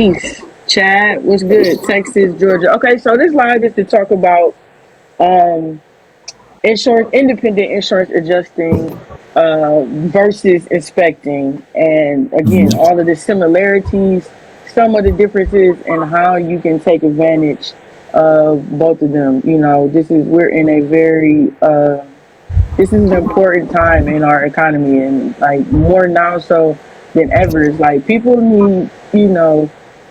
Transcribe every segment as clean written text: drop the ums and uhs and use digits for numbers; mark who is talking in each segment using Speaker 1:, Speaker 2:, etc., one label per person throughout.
Speaker 1: Peace. Chad, what's good? Texas, Georgia. Okay, so this live is to talk about um independent insurance adjusting versus inspecting, and again, all of the similarities, some of the differences, and how you can take advantage of both of them. We're in a very this is an important time in our economy, and like more now so than ever. It's like people need,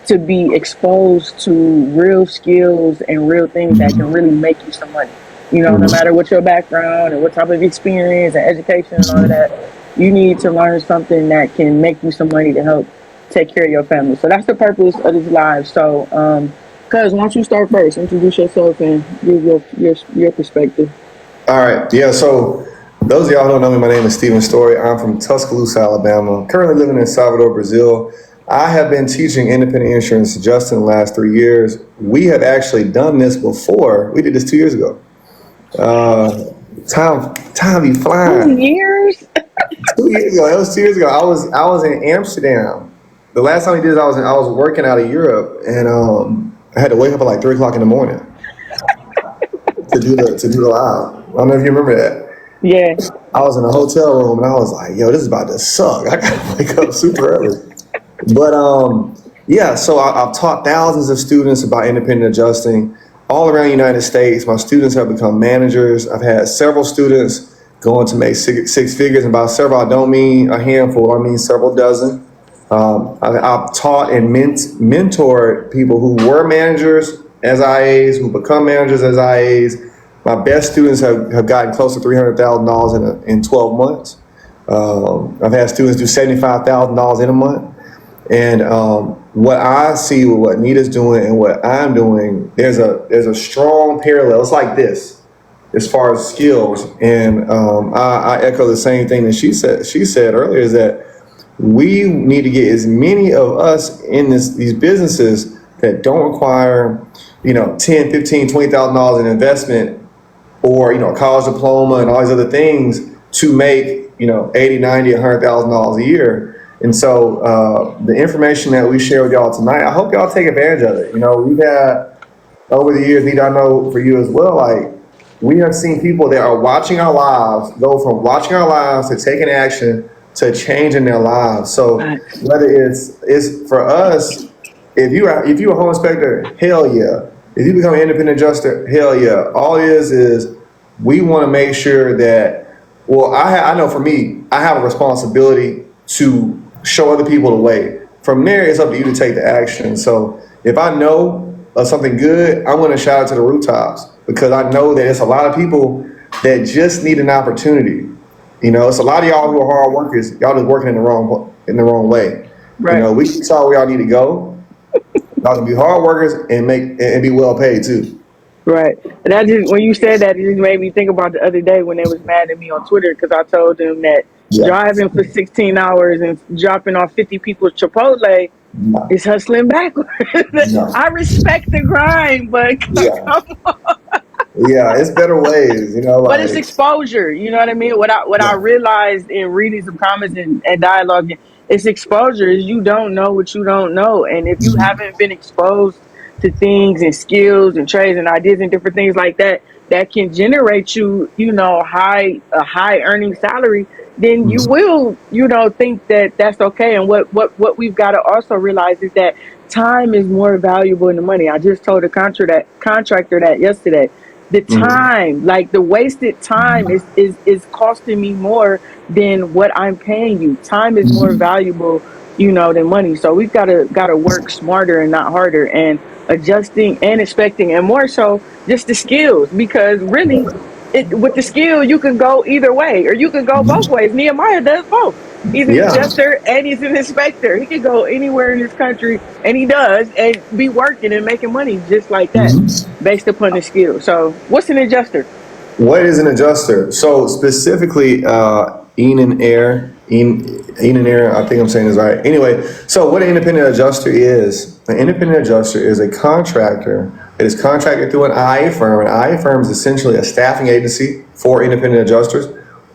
Speaker 1: to be exposed to real skills and real things that can really make you some money. No matter what your background and what type of experience and education and all of that, you need to learn something that can make you some money to help take care of your family. So that's the purpose of this live. So, cuz, why don't you start first? Introduce yourself and give your perspective.
Speaker 2: All right. Yeah. So those of y'all who don't know me, my name is Storey. I'm from Tuscaloosa, Alabama. Currently living in Salvador, Brazil. I have been teaching independent insurance just in the last 3 years. We have actually done this before. We did this 2 years ago. Time be flying.
Speaker 1: 2 years?
Speaker 2: 2 years ago. That was 2 years ago. I was in Amsterdam. The last time we did this, I was working out of Europe, and I had to wake up at like 3 o'clock in the morning to do the live. I don't know if you remember that.
Speaker 1: Yeah.
Speaker 2: I was in a hotel room and I was like, yo, this is about to suck. I gotta wake up super early. But yeah, so I've taught thousands of students about independent adjusting all around the United States. My students have become managers. I've had several students going to make six figures, and by several I don't mean a handful, I mean several dozen. I've taught and mentored people who were managers as IAs, who become managers as IAs. My best students have gotten close to $300,000 in 12 months. I've had students do $75,000 in a month. And what I see with what Nita's doing and what I'm doing, there's a strong parallel. It's like this, as far as skills. And I echo the same thing that she said earlier, is that we need to get as many of us in these businesses that don't require, 10, 15, $20,000 in investment, or, a college diploma and all these other things to make, 80, 90, $100,000 a year. And so the information that we share with y'all tonight, I hope y'all take advantage of it. We've had, over the years, Nita, I know for you as well, like, we have seen people that are watching our lives go from watching our lives to taking action to changing their lives. So whether it's for us, if you're a home inspector, hell yeah. If you become an independent adjuster, hell yeah. All it is we want to make sure that, well, I know for me, I have a responsibility to show other people the way. From there, it's up to you to take the action. So if I know of something good, I'm going to shout it to the rooftops, because I know that it's a lot of people that just need an opportunity. It's a lot of y'all who are hard workers. Y'all just working in the wrong way.
Speaker 1: Right.
Speaker 2: We saw where y'all need to go. Y'all can be hard workers and be well paid too.
Speaker 1: Right. And when you said that, it just made me think about the other day when they was mad at me on Twitter because I told them that driving for 16 hours and dropping off 50 people's Chipotle is hustling backwards.
Speaker 2: No.
Speaker 1: I respect the grind, but come on.
Speaker 2: Yeah, it's better ways,
Speaker 1: But it's exposure. You know what I mean? What I realized in reading some comments and dialogue, it's exposure. Is you don't know what you don't know, and if you haven't been exposed to things and skills and trades and ideas and different things like that that can generate you, a high earning salary, then you will, think that that's okay. And what we've got to also realize is that time is more valuable than the money. I just told a contractor that yesterday. The time, like the wasted time is costing me more than what I'm paying you. Time is more valuable, than money. So we've gotta work smarter and not harder, and adjusting and expecting, and more so just the skills, because really with the skill you can go either way, or you can go both ways. Nehemiah does both. He's an adjuster and he's an inspector. He can go anywhere in this country, and he does, and be working and making money just like that, based upon the skill. So what's an adjuster?
Speaker 2: What is an adjuster? So specifically, Enan Air, I think I'm saying this right. Anyway, so what an independent adjuster is, an independent adjuster is a contractor that is contracted through an IA firm. An IA firm is essentially a staffing agency for independent adjusters.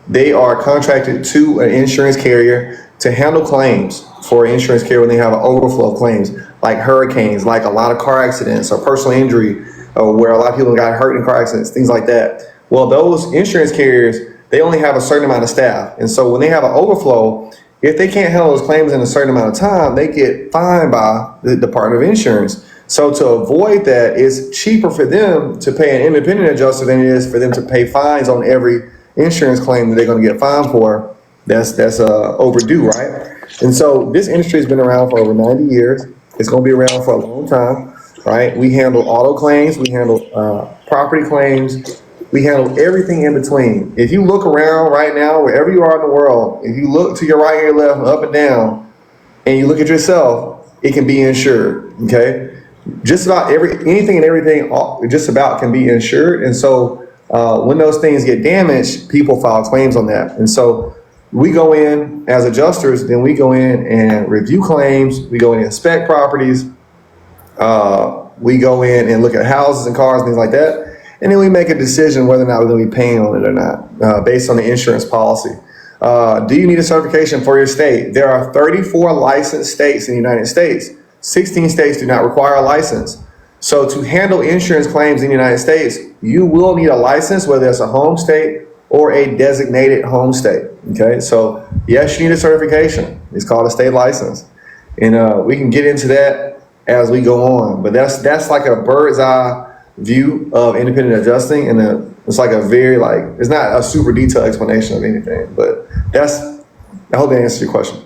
Speaker 2: They are contracted to an insurance carrier to handle claims for an insurance carrier when they have an overflow of claims. like hurricanes, like a lot of car accidents or personal injury, or where a lot of people got hurt in car accidents, things like that. Well, those insurance carriers, they only have a certain amount of staff. And so when they have an overflow, if they can't handle those claims in a certain amount of time, they get fined by the Department of Insurance. So to avoid that, it's cheaper for them to pay an independent adjuster than it is for them to pay fines on every insurance claim that they're going to get fined for. That's overdue, right? And so this industry has been around for over 90 years. It's going to be around for a long time, right? We handle auto claims, we handle property claims, we handle everything in between. If you look around right now, wherever you are in the world, if you look to your right and your left, up and down, and you look at yourself, it can be insured. Okay, just about anything and everything, just about can be insured. And so when those things get damaged, people file claims on that. And so we go in as adjusters, then we go in and review claims. We go in and inspect properties. We go in and look at houses and cars, things like that. And then we make a decision whether or not we're going to be paying on it or not, based on the insurance policy. Do you need a certification for your state? There are 34 licensed states in the United States. 16 states do not require a license. So to handle insurance claims in the United States, you will need a license, whether it's a home state or a designated home state. Okay, so yes, you need a certification. It's called a state license. And we can get into that as we go on. But that's like a bird's eye view of independent adjusting, and it's like a very it's not a super detailed explanation of anything, but I hope that answers your question.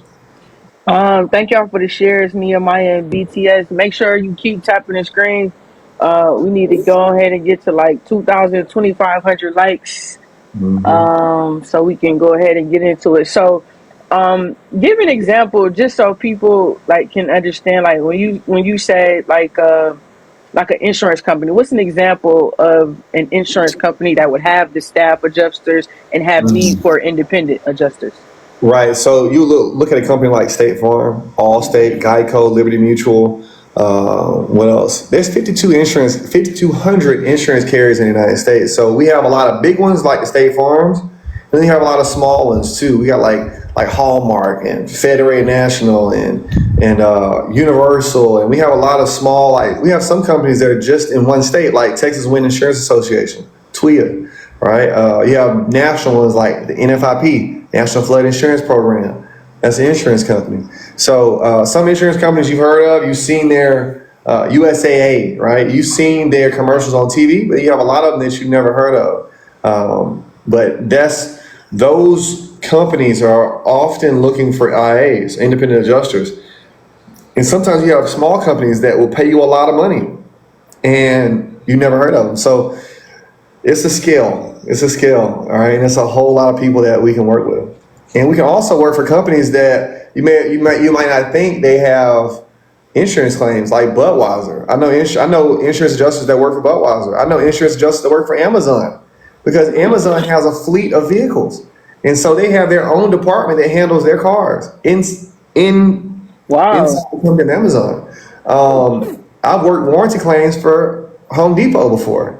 Speaker 1: Thank y'all for the shares, Nehemiah and BTS. Make sure you keep tapping the screen. We need to go ahead and get to like 2,000, 2,500 likes, so we can go ahead and get into it. So, give an example just so people like can understand. Like when you say like an insurance company, what's an example of an insurance company that would have the staff adjusters and have need for independent adjusters?
Speaker 2: Right. So you look at a company like State Farm, Allstate, Geico, Liberty Mutual. What else? There's 5,200 insurance carriers in the United States. So we have a lot of big ones like the State Farms, and then you have a lot of small ones too. We got like Hallmark and Federated National and Universal, and we have a lot of small. Like we have some companies that are just in one state, like Texas Wind Insurance Association, TWIA. Right? You have national ones like the NFIP, National Flood Insurance Program. That's an insurance company. So some insurance companies you've heard of, you've seen their USAA, right? You've seen their commercials on TV, but you have a lot of them that you've never heard of. But those companies are often looking for IAs, independent adjusters. And sometimes you have small companies that will pay you a lot of money and you never heard of them. So it's a skill. It's a skill, all right? And it's a whole lot of people that we can work with. And we can also work for companies that you might not think they have insurance claims, like Budweiser. I know insurance adjusters that work for Budweiser. I know insurance adjusters that work for Amazon, because Amazon has a fleet of vehicles. And so they have their own department that handles their cars inside the company of Amazon. I've worked warranty claims for Home Depot before,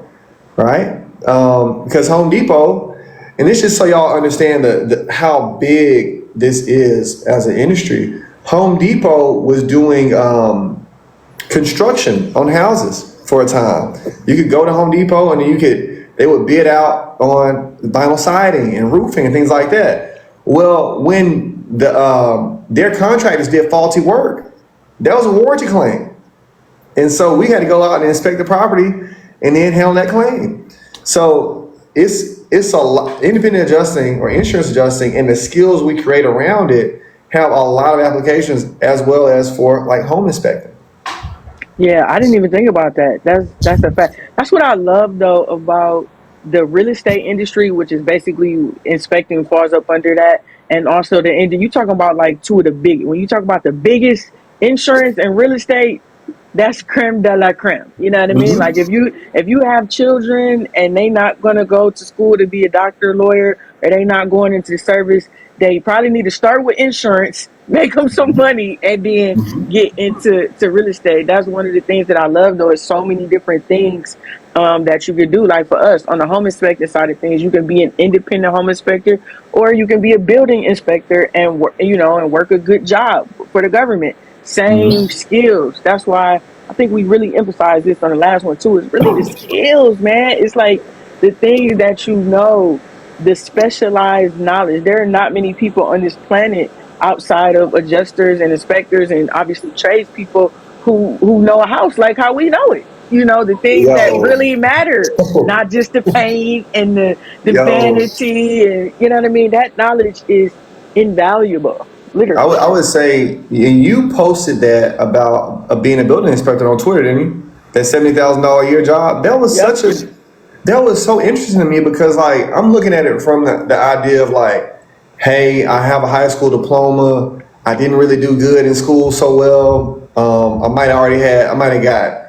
Speaker 2: right? Because Home Depot, and this just so y'all understand how big this is as an industry. Home Depot was doing construction on houses for a time. You could go to Home Depot and they would bid out on vinyl siding and roofing and things like that. Well, when their contractors did faulty work, that was a warranty claim. And so we had to go out and inspect the property and then handle that claim. So it's a lot. Independent adjusting or insurance adjusting and the skills we create around it have a lot of applications, as well as for like home inspecting.
Speaker 1: Yeah, I didn't even think about that. That's a fact. That's what I love though about the real estate industry, which is basically inspecting falls up under that, and also the end. You talking about like two of the big. When you talk about the biggest insurance and real estate, that's creme de la creme. You know what I mean? Like if you have children and they not gonna go to school to be a doctor, lawyer, or they not going into the service, they probably need to start with insurance, make them some money, and then get into real estate. That's one of the things that I love, though. Is so many different things that you can do. Like for us on the home inspector side of things, you can be an independent home inspector, or you can be a building inspector and work a good job for the government. same skills. That's why I think we really emphasize this on the last one too. It's really the skills, man. It's like the things that you know, the specialized knowledge. There are not many people on this planet outside of adjusters and inspectors and obviously tradespeople who know a house like how we know it. You know, the things that
Speaker 2: Yo,
Speaker 1: really matter, not just the paint and the
Speaker 2: yo,
Speaker 1: vanity, and you know what I mean. That knowledge is invaluable, literally.
Speaker 2: I would say, and you posted that about being a building inspector on Twitter, didn't you? That $70,000 a year job.
Speaker 1: Yep.
Speaker 2: That was so interesting to me because like I'm looking at it from the idea of like, hey, I have a high school diploma. I didn't really do good in school so well. I might have got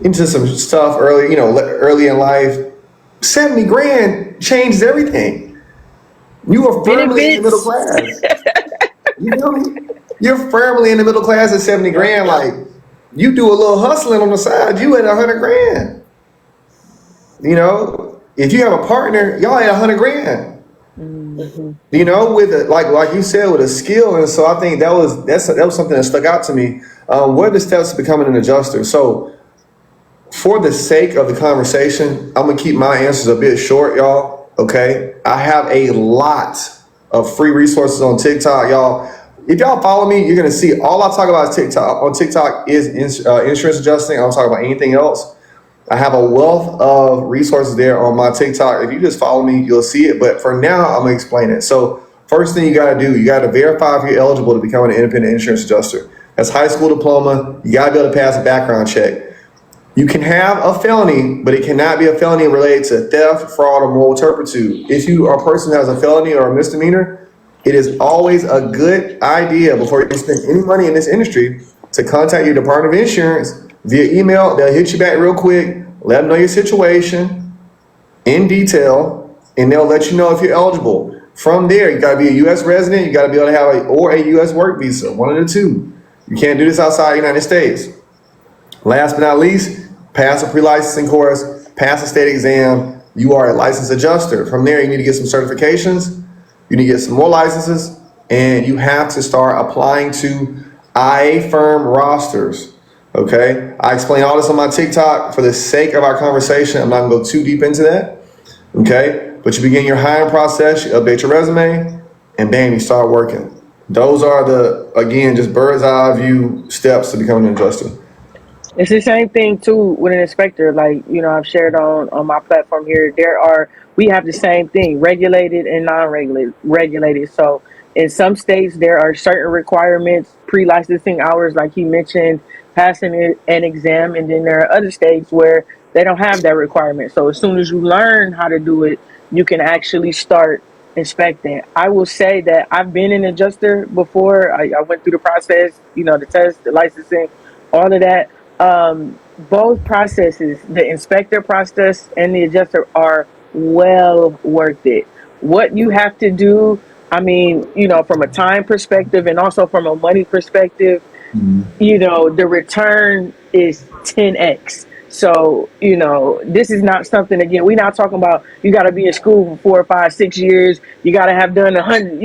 Speaker 2: into some stuff early, early in life. 70 grand changed everything. You are firmly in the middle
Speaker 1: Benefits.
Speaker 2: class. You feel me? You're firmly in the middle class at 70
Speaker 1: Yep.
Speaker 2: grand. Like you do a little hustling on the side, you at 100 grand. If you have a partner, y'all at 100 grand.
Speaker 1: Hmm.
Speaker 2: With like you said, with a skill, and so I think that was something that stuck out to me. What are the steps to becoming an adjuster? So, for the sake of the conversation, I'm gonna keep my answers a bit short, y'all. Okay, I have a lot of free resources on TikTok, y'all. If y'all follow me, you're gonna see all I talk about is TikTok. On TikTok is insurance adjusting. I don't talk about anything else. I have a wealth of resources there on my TikTok. If you just follow me, you'll see it. But for now, I'm gonna explain it. So first thing you gotta do, you gotta verify if you're eligible to become an independent insurance adjuster. That's high school diploma. You gotta be able to pass a background check. You can have a felony, but it cannot be a felony related to theft, fraud, or moral turpitude. If you are a person who has a felony or a misdemeanor, it is always a good idea before you spend any money in this industry to contact your Department of Insurance via email. They'll hit you back real quick, let them know your situation in detail, and they'll let you know if you're eligible. From there, you got to be a U.S. resident, you got to be able to have a U.S. work visa, one of the two. You can't do this outside the United States. Last but not least, pass a pre-licensing course, pass a state exam. You are a licensed adjuster. From there, you need to get some certifications. You need to get some more licenses, and you have to start applying to IA firm rosters. Okay, I explain all this on my TikTok. For the sake of our conversation, I'm not gonna go too deep into that. Okay, but you begin your hiring process, you update your resume, and bam, you start working. Those are just bird's eye view steps to becoming an adjuster.
Speaker 1: It's the same thing too with an inspector. Like, I've shared on my platform here. We have the same thing, regulated and non-regulated. So in some states there are certain requirements, pre-licensing hours, like he mentioned, passing an exam, and then there are other states where they don't have that requirement. So as soon as you learn how to do it, you can actually start inspecting. I will say that I've been an adjuster before. I went through the process, the test, the licensing, all of that. Both processes, the inspector process and the adjuster, are well worth it. What you have to do, I mean, from a time perspective and also from a money perspective, the return is 10x. So, this is not something, again, we're not talking about you got to be in school for 4 or 5, 6 years. You got to have done 100,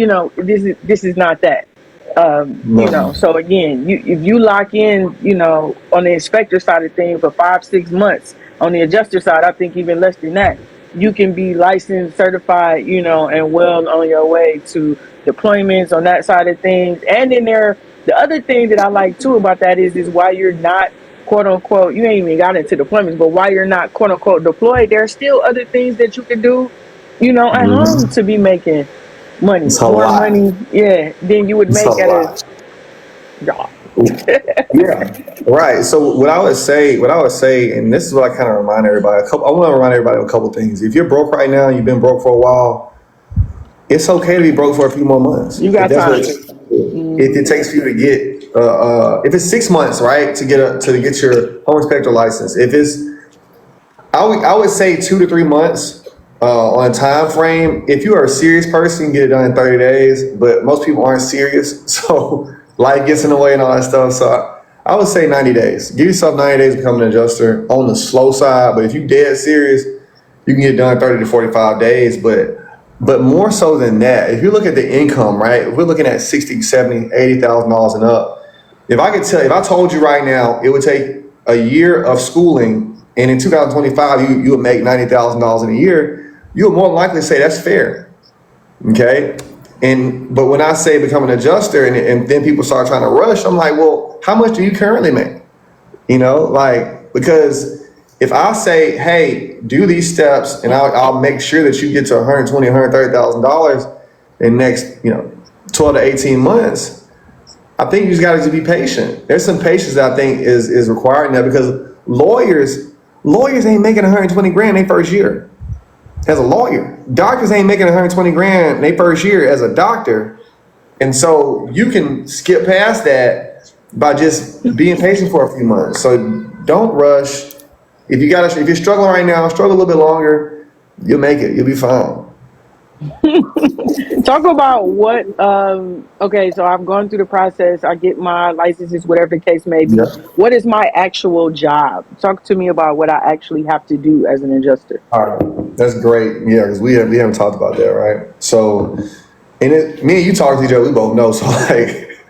Speaker 1: this is not that.
Speaker 2: No.
Speaker 1: So again, if you lock in, on the inspector side of things for 5, 6 months, on the adjuster side, I think even less than that, you can be licensed, certified, and well on your way to deployments on that side of things. And then the other thing that I like too about that is why you're not, quote unquote, you ain't even got into deployments, but while you're not, quote unquote, deployed, there are still other things that you can do, at home to be making money,
Speaker 2: It's a
Speaker 1: more
Speaker 2: lot.
Speaker 1: money, yeah, than you would
Speaker 2: It's a
Speaker 1: make at a
Speaker 2: lot.
Speaker 1: job.
Speaker 2: Yeah, right. So what I would say, and this is what I kind of remind everybody. I want to remind everybody of a couple things. If you're broke right now, you've been broke for a while. It's okay to be broke for a few more months.
Speaker 1: You
Speaker 2: If
Speaker 1: got
Speaker 2: that's what
Speaker 1: time.
Speaker 2: it takes for you to get, if it's 6 months, right, to get your home inspector license. If it's, I would say 2 to 3 months on a time frame. If you are a serious person, you can get it done in 30 days. But most people aren't serious, so life gets in the way and all that stuff. So I would say 90 days. Give yourself 90 days to become an adjuster on the slow side. But if you're dead serious, you can get it done in 30 to 45 days. But more so than that, if you look at the income, right? If we're looking at 60, 70, $80,000 and up, If I told you right now, it would take a year of schooling, and in 2025 you would make $90,000 in a year, you would more than likely say that's fair. Okay. But when I say become an adjuster, and then people start trying to rush, I'm like, well, how much do you currently make? Because if I say, hey, do these steps, and I'll make sure that you get to $120,000, $130,000 in the next, 12 to 18 months, I think you just got to be patient. There's some patience that I think is required in that, because lawyers ain't making 120 grand their first year as a lawyer. Doctors ain't making 120 grand their first year as a doctor. And so you can skip past that by just being patient for a few months. So don't rush. If you're struggling right now, struggle a little bit longer. You'll make it. You'll be fine.
Speaker 1: Talk about what, okay, so I'm going through the process. I get my licenses, whatever the case may be.
Speaker 2: Yeah.
Speaker 1: What is my actual job? Talk to me about what I actually have to do as an adjuster.
Speaker 2: All right. That's great. Yeah, because we haven't talked about that, right? So, me and you talk to each other, we both know. So, like,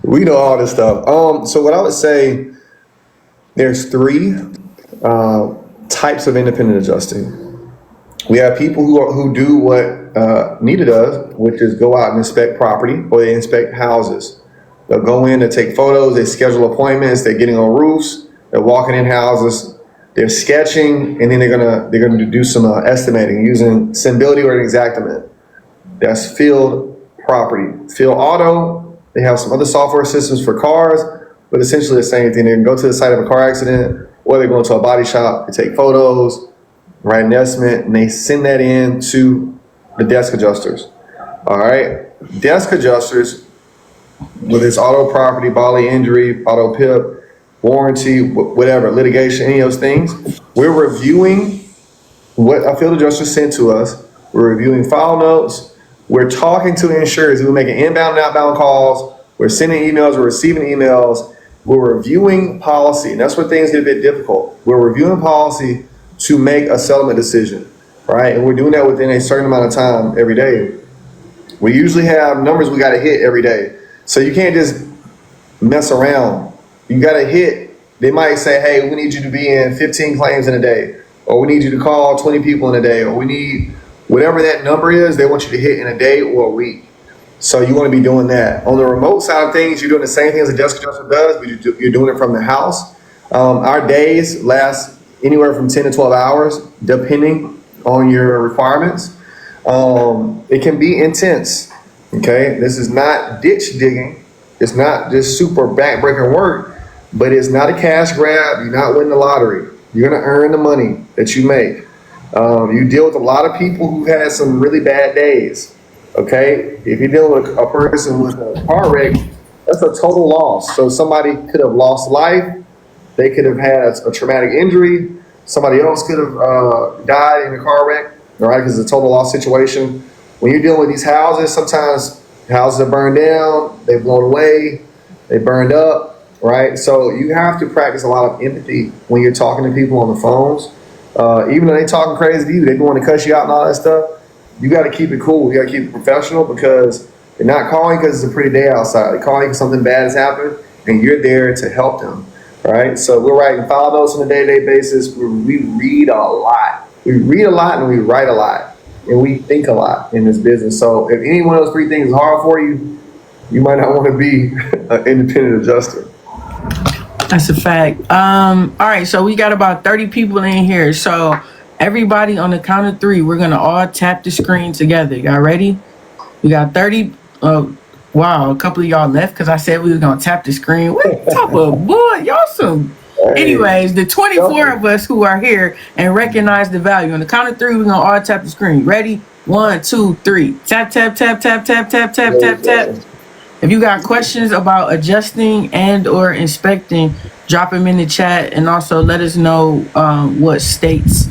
Speaker 2: we know all this stuff. So what I would say, there's three types of independent adjusting. We have people who do what NETA does, which is go out and inspect property, or they inspect houses. They'll go in, they take photos, they schedule appointments, they're getting on roofs, they're walking in houses, they're sketching, and then they're gonna do some estimating using Symbility or an Exactament. That's field property. Field auto, they have some other software systems for cars, but essentially the same thing. They can go to the site of a car accident, or they go into a body shop, they take photos, write an estimate, and they send that in to the desk adjusters. All right, desk adjusters, whether it's auto property, bodily injury, auto PIP, warranty, whatever, litigation, any of those things, we're reviewing what a field adjuster sent to us. We're reviewing file notes. We're talking to insurers. We're making inbound and outbound calls. We're sending emails. We're receiving emails. We're reviewing policy, and that's where things get a bit difficult. We're reviewing policy to make a settlement decision, right? And we're doing that within a certain amount of time every day. We usually have numbers we got to hit every day. So you can't just mess around. You got to hit. They might say, hey, we need you to be in 15 claims in a day, or we need you to call 20 people in a day, or we need whatever that number is, they want you to hit in a day or a week. So you want to be doing that. On the remote side of things, you're doing the same thing as a desk adjuster does, but you're doing it from the house. Our days last anywhere from 10 to 12 hours, depending on your requirements. It can be intense, okay? This is not ditch digging. It's not just super backbreaking work, but it's not a cash grab. You're not winning the lottery. You're gonna earn the money that you make. You deal with a lot of people who had some really bad days, okay? If you're dealing with a person with a car wreck, that's a total loss. So somebody could have lost life. They could have had a traumatic injury. Somebody else could have died in a car wreck, all right, because it's a total loss situation. When you're dealing with these houses, sometimes houses are burned down, they've blown away, they burned up, right? So you have to practice a lot of empathy when you're talking to people on the phones. Even though they're talking crazy to you, they want to cuss you out and all that stuff, you got to keep it cool. You got to keep it professional, because they're not calling because it's a pretty day outside. They're calling because something bad has happened, and you're there to help them. Right, so we're writing file notes on a day-to-day basis. We read a lot. We read a lot and we write a lot, and we think a lot in this business. So if any one of those three things is hard for you, you might not want to be an independent adjuster.
Speaker 1: That's a fact. All right, so we got about 30 people in here. So everybody, on the count of three, we're gonna all tap the screen together. Y'all ready? We got 30. Wow, a couple of y'all left because I said we were gonna tap the screen. What type of boy? Y'all some. Anyways, the 24 of us who are here and recognize the value. On the count of three, we're gonna all tap the screen. Ready? 1, 2, 3. Tap, tap, tap, tap, tap, tap, tap, tap, tap. If you got questions about adjusting and or inspecting, drop them in the chat, and also let us know what states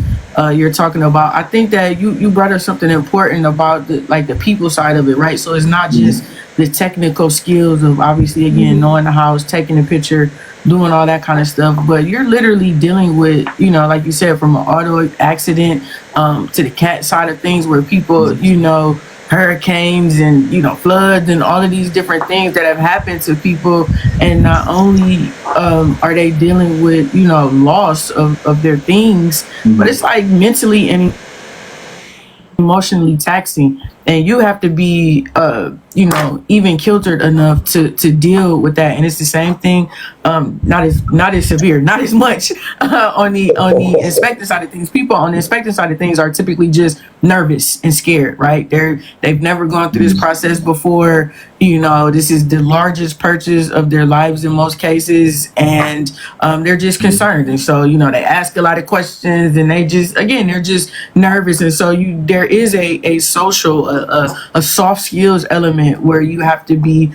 Speaker 1: you're talking about. I think that you brought up something important about the people side of it, right? So it's not just the technical skills of obviously, again, knowing the house, taking a picture, doing all that kind of stuff, but you're literally dealing with, like you said, from an auto accident to the cat side of things, where people, hurricanes and floods and all of these different things that have happened to people, and not only are they dealing with loss of their things, but it's like mentally and emotionally taxing, and you have to be even kiltered enough to deal with that. And it's the same thing, not as severe, not as much on the inspecting side of things. People on the inspecting side of things are typically just nervous and scared, right? They've never gone through this process before. This is the largest purchase of their lives in most cases, and they're just concerned, and so they ask a lot of questions, and they're just nervous. And so there is a social, a soft skills element where you have to be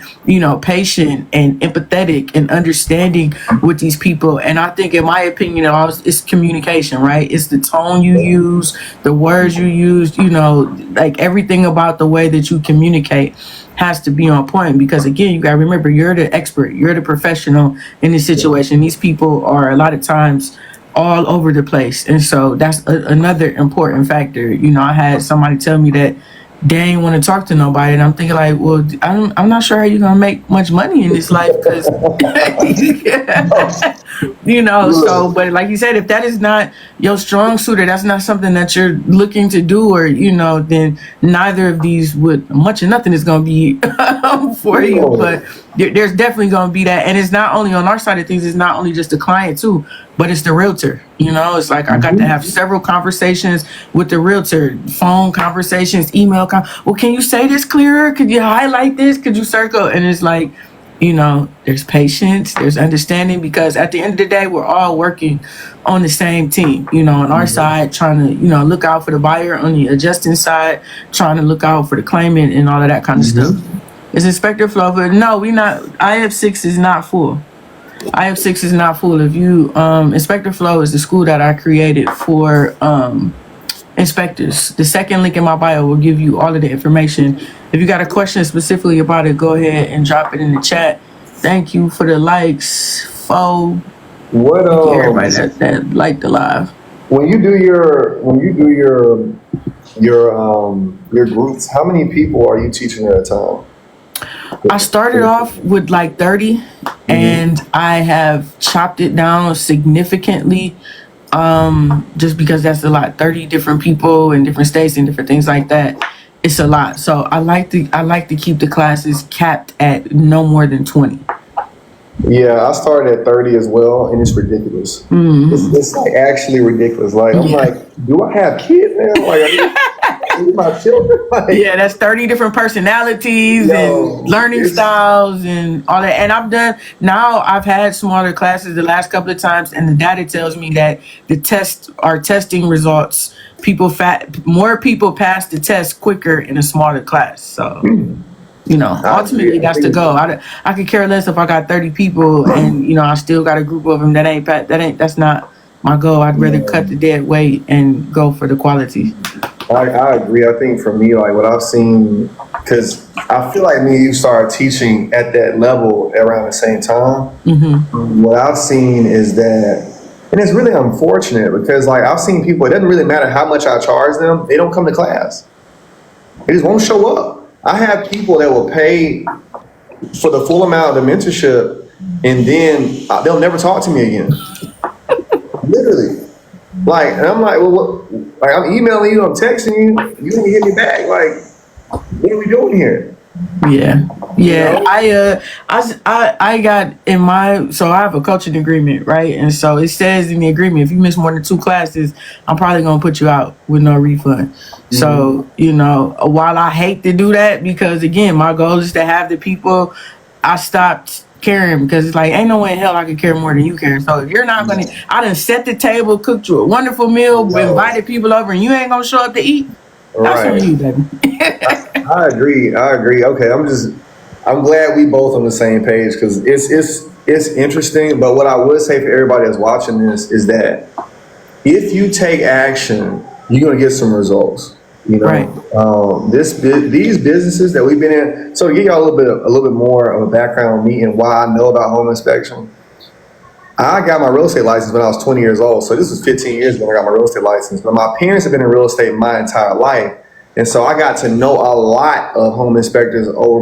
Speaker 1: patient and empathetic and understanding with these people. And I think, in my opinion, it's communication, right? It's the tone you use, the words you use, like everything about the way that you communicate has to be on point, because again, you got to remember, you're the expert, you're the professional in this situation. These people are a lot of times all over the place, and so that's another important factor. I had somebody tell me that they ain't want to talk to nobody, and I'm thinking like, well, I'm not sure how you're gonna make much money in this life, because so, but like you said, if that is not your strong suit, or that's not something that you're looking to do, or then neither of these would, much of nothing is going to be for you. But there's definitely going to be that, and it's not only on our side of things, it's not only just the client too, but it's the realtor. It's like I got to have several conversations with the realtor, phone conversations, email well, can you say this clearer, could you highlight this, could you circle? And it's like, there's patience, there's understanding, because at the end of the day, we're all working on the same team. On our side, trying to, look out for the buyer; on the adjusting side, trying to look out for the claimant and all of that kind of stuff. Is inspector flow? But no, we not. IF6 is not full. IF6 is not full. If you inspector flow is the school that I created for inspectors. The second link in my bio will give you all of the information. If you got a question specifically about it, go ahead and drop it in the chat. Thank you for the likes, Fo.
Speaker 2: What
Speaker 1: everybody that liked the live.
Speaker 2: When you do your groups, how many people are you teaching at a time?
Speaker 1: I started off with like 30, and I have chopped it down significantly. Just because that's a lot. 30 different people in different states and different things like that. It's a lot. So I like to keep the classes capped at no more than 20.
Speaker 2: Yeah, I started at 30 as well, and it's ridiculous. It's like actually ridiculous. Like, I'm like, do I have kids now? Like, my children? Like,
Speaker 1: yeah, that's 30 different personalities and learning styles and all that. And I've had smaller classes the last couple of times, and the data tells me that our testing results, more people pass the test quicker in a smaller class. So ultimately that's the goal. I could care less if I got 30 people and I still got a group of them that's not my goal. I'd rather cut the dead weight and go for the quality.
Speaker 2: I agree. I think for me, like what I've seen, because I feel like me and you started teaching at that level around the same time. What I've seen is that, and it's really unfortunate, because like I've seen people, it doesn't really matter how much I charge them, they don't come to class. They just won't show up. I have people that will pay for the full amount of the mentorship, and then they'll never talk to me again. Literally. Like, and I'm like, well, what? Like, I'm emailing you, I'm texting you, you didn't hit me back. Like, what are we doing here?
Speaker 1: Yeah. I got so I have a coaching agreement, right? And so it says in the agreement, if you miss more than 2 classes, I'm probably gonna put you out with no refund. So while I hate to do that, because again, my goal is to have the people, I stopped caring, because it's like, ain't no way in hell I could care more than you care. So if you're not gonna, I done set the table, cooked you a wonderful meal, invited people over, and you ain't gonna show up to eat, that's on you, baby.
Speaker 2: I agree. Okay, I'm glad we both on the same page, because it's interesting. But what I would say for everybody that's watching this is that if you take action, you're gonna get some results.
Speaker 1: Right.
Speaker 2: These businesses that we've been in. So to give y'all a little bit more of a background on me and why I know about home inspection. I got my real estate license when I was 20 years old. So this was 15 years ago I got my real estate license. But my parents have been in real estate my entire life. And so I got to know a lot of home inspectors over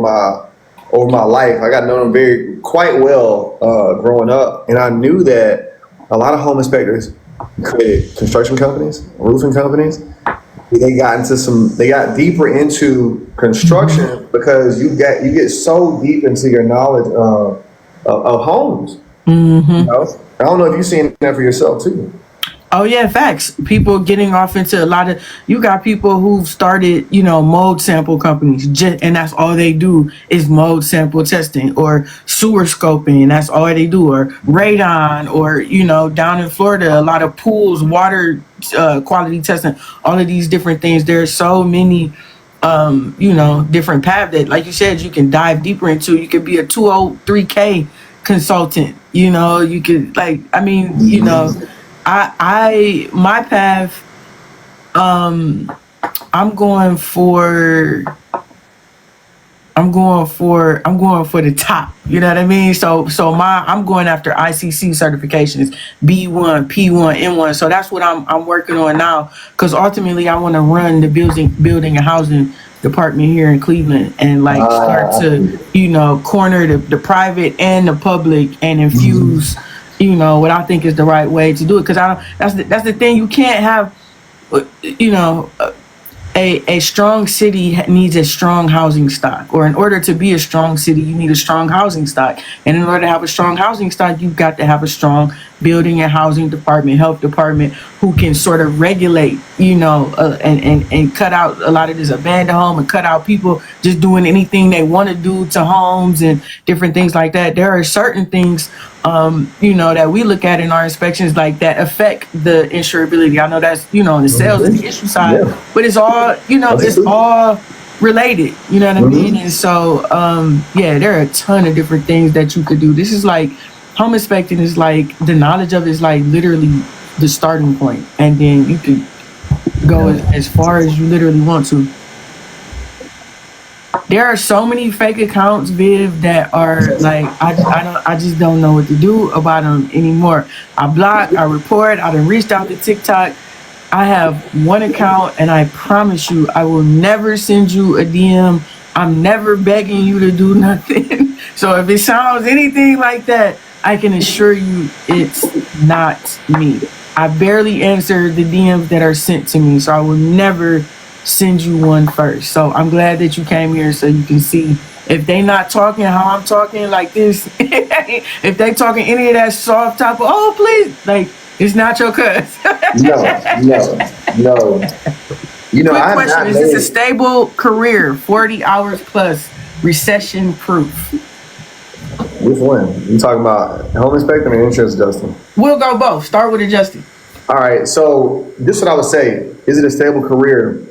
Speaker 2: my life. I got to know them quite well growing up, and I knew that a lot of home inspectors created construction companies, roofing companies. They got deeper into construction because you get so deep into your knowledge of homes. You know? I don't know if you've seen that for yourself too.
Speaker 1: Oh yeah, facts. People getting off into a lot of. You got people who've started, mold sample companies, and that's all they do is mold sample testing or sewer scoping, and that's all they do, or radon, or down in Florida, a lot of pools, water quality testing, all of these different things. There's so many, different paths that, like you said, you can dive deeper into. You could be a 203K consultant. You could my path, I'm going for the top. You know what I mean? So I'm going after ICC certifications, B1, P1, N1. So that's what I'm working on now, because ultimately I want to run the building and housing department here in Cleveland, and start to corner the private and the public, and infuse what I think is the right way to do it. Because that's the thing. You can't have a strong city needs a strong housing stock, or in order to be a strong city, you need a strong housing stock. And in order to have a strong housing stock, you've got to have a strong building and housing department, health department, who can sort of regulate, and cut out a lot of this abandoned home, and cut out people just doing anything they want to do to homes and different things like that. There are certain things, that we look at in our inspections, like, that affect the insurability. I know that's, on the sales and the issue side, but it's all, all related, you know what I mean? And so, there are a ton of different things that you could do. This is like, home inspecting is like, the knowledge of it is like literally the starting point, and then you could go as far as you literally want to. There are so many fake accounts, Viv, that are like, I just don't know what to do about them anymore. I block, I report, I done reached out to TikTok. I have one account, and I promise you, I will never send you a DM. I'm never begging you to do nothing. So if it sounds anything like that, I can assure you it's not me. I barely answer the DMs that are sent to me, so I will never send you one first. So I'm glad that you came here, so you can see if they not talking how I'm talking like this, if they talking any of that soft type of, oh please, like, it's not your cuz.
Speaker 2: No.
Speaker 1: Quick question: is this a stable career, 40 hours plus, recession proof?
Speaker 2: Which one? You talking about home inspector or insurance adjusting?
Speaker 1: We'll go both. Start with adjusting.
Speaker 2: All right. So this is what I would say. Is it a stable career?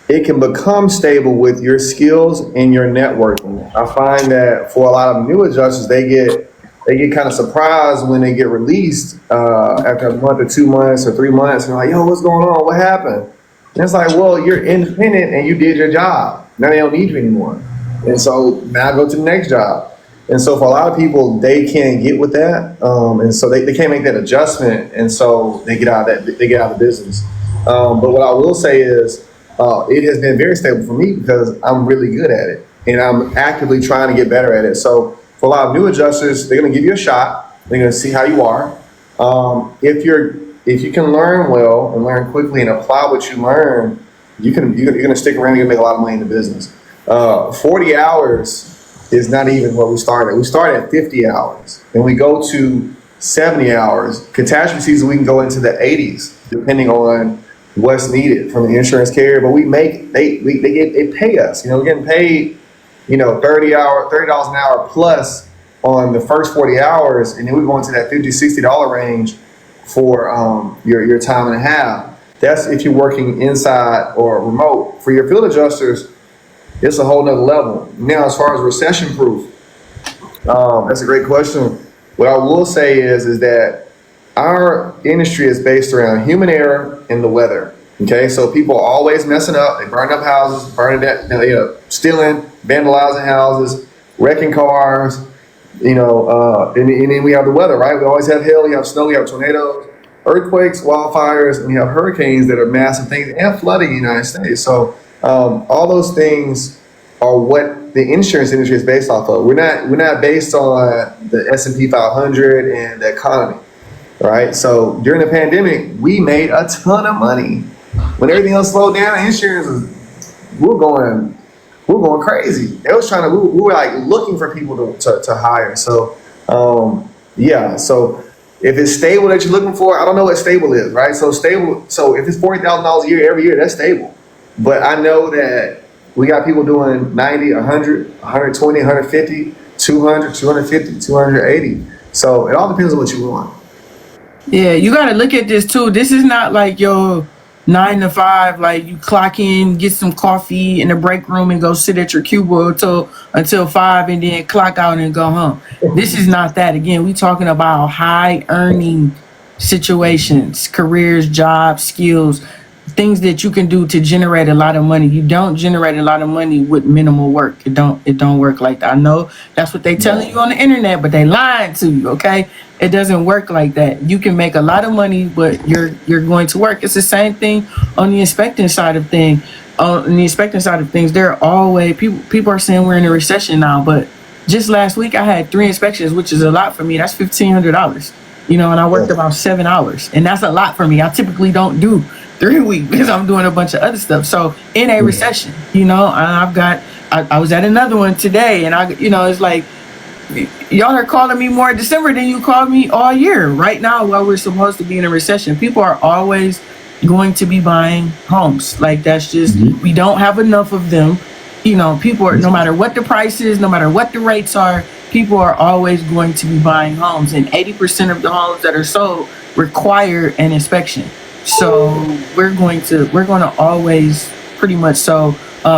Speaker 2: It can become stable with your skills and your networking. I find that for a lot of new adjusters, they get kind of surprised when they get released after a month or 2 months or 3 months. And they're like, yo, what's going on? What happened? And it's like, well, you're independent and you did your job. Now they don't need you anymore. And so now I go to the next job. And so for a lot of people, they can't get with that. And so they can't make that adjustment. And so they get out of the business. But what I will say is, it has been very stable for me because I'm really good at it, and I'm actively trying to get better at it. So for a lot of new adjusters, they're going to give you a shot. They're going to see how you are. If you can learn well and learn quickly and apply what you learn, you're going to stick around. You're going to make a lot of money in the business. 40 hours is not even where we started. We started at 50 hours, and we go to 70 hours. Catastrophe season, we can go into the 80s, depending on what's needed from the insurance carrier. But they pay us. We're getting paid, $30 an hour plus on the first 40 hours, and then we go into that $50, $60 range for your time and a half. That's if you're working inside or remote. For your field adjusters, it's a whole nother level. Now, as far as recession proof, that's a great question. What I will say is that our industry is based around human error and the weather. Okay, so people are always messing up. They burn up houses, stealing, vandalizing houses, wrecking cars. And then we have the weather, right? We always have hail, we have snow, we have tornadoes, earthquakes, wildfires, and we have hurricanes that are massive things, and flooding in the United States. So All those things are what the insurance industry is based off of. We're not based on the S&P 500 and the economy, right? So during the pandemic, we made a ton of money. When everything else slowed down, we were going we were going crazy. They was trying to we were like looking for people to hire. So yeah, so if it's stable that you're looking for, I don't know what stable is, right? So stable. So if it's $40,000 a year every year, that's stable. But I know that we got people doing 90, 100, 120, 150, 200, 250, 280. So it all depends on what you want.
Speaker 1: Yeah, you got to look at this too. This is not like your 9 to 5. Like you clock in, get some coffee in the break room, and go sit at your cubicle until 5, and then clock out and go home. This is not that. Again, we talking about high earning situations, careers, jobs, skills, things that you can do to generate a lot of money. You don't generate a lot of money with minimal work. It don't work like that. I know that's what they telling you on the internet, but they lying to you, okay? It doesn't work like that. You can make a lot of money, but you're going to work. It's the same thing on the inspecting side of things. On the inspecting side of things, there are always people are saying we're in a recession now, but just last week I had 3 inspections, which is a lot for me. That's $1,500. And I worked about 7 hours, and that's a lot for me. I typically don't do 3 weeks because I'm doing a bunch of other stuff. So in a recession, and I was at another one today, and it's like y'all are calling me more in December than you called me all year. Right now, while we're supposed to be in a recession, people are always going to be buying homes. Like that's just we don't have enough of them. People are, no matter what the price is, no matter what the rates are, people are always going to be buying homes, and 80% of the homes that are sold require an inspection. So we're going to always pretty much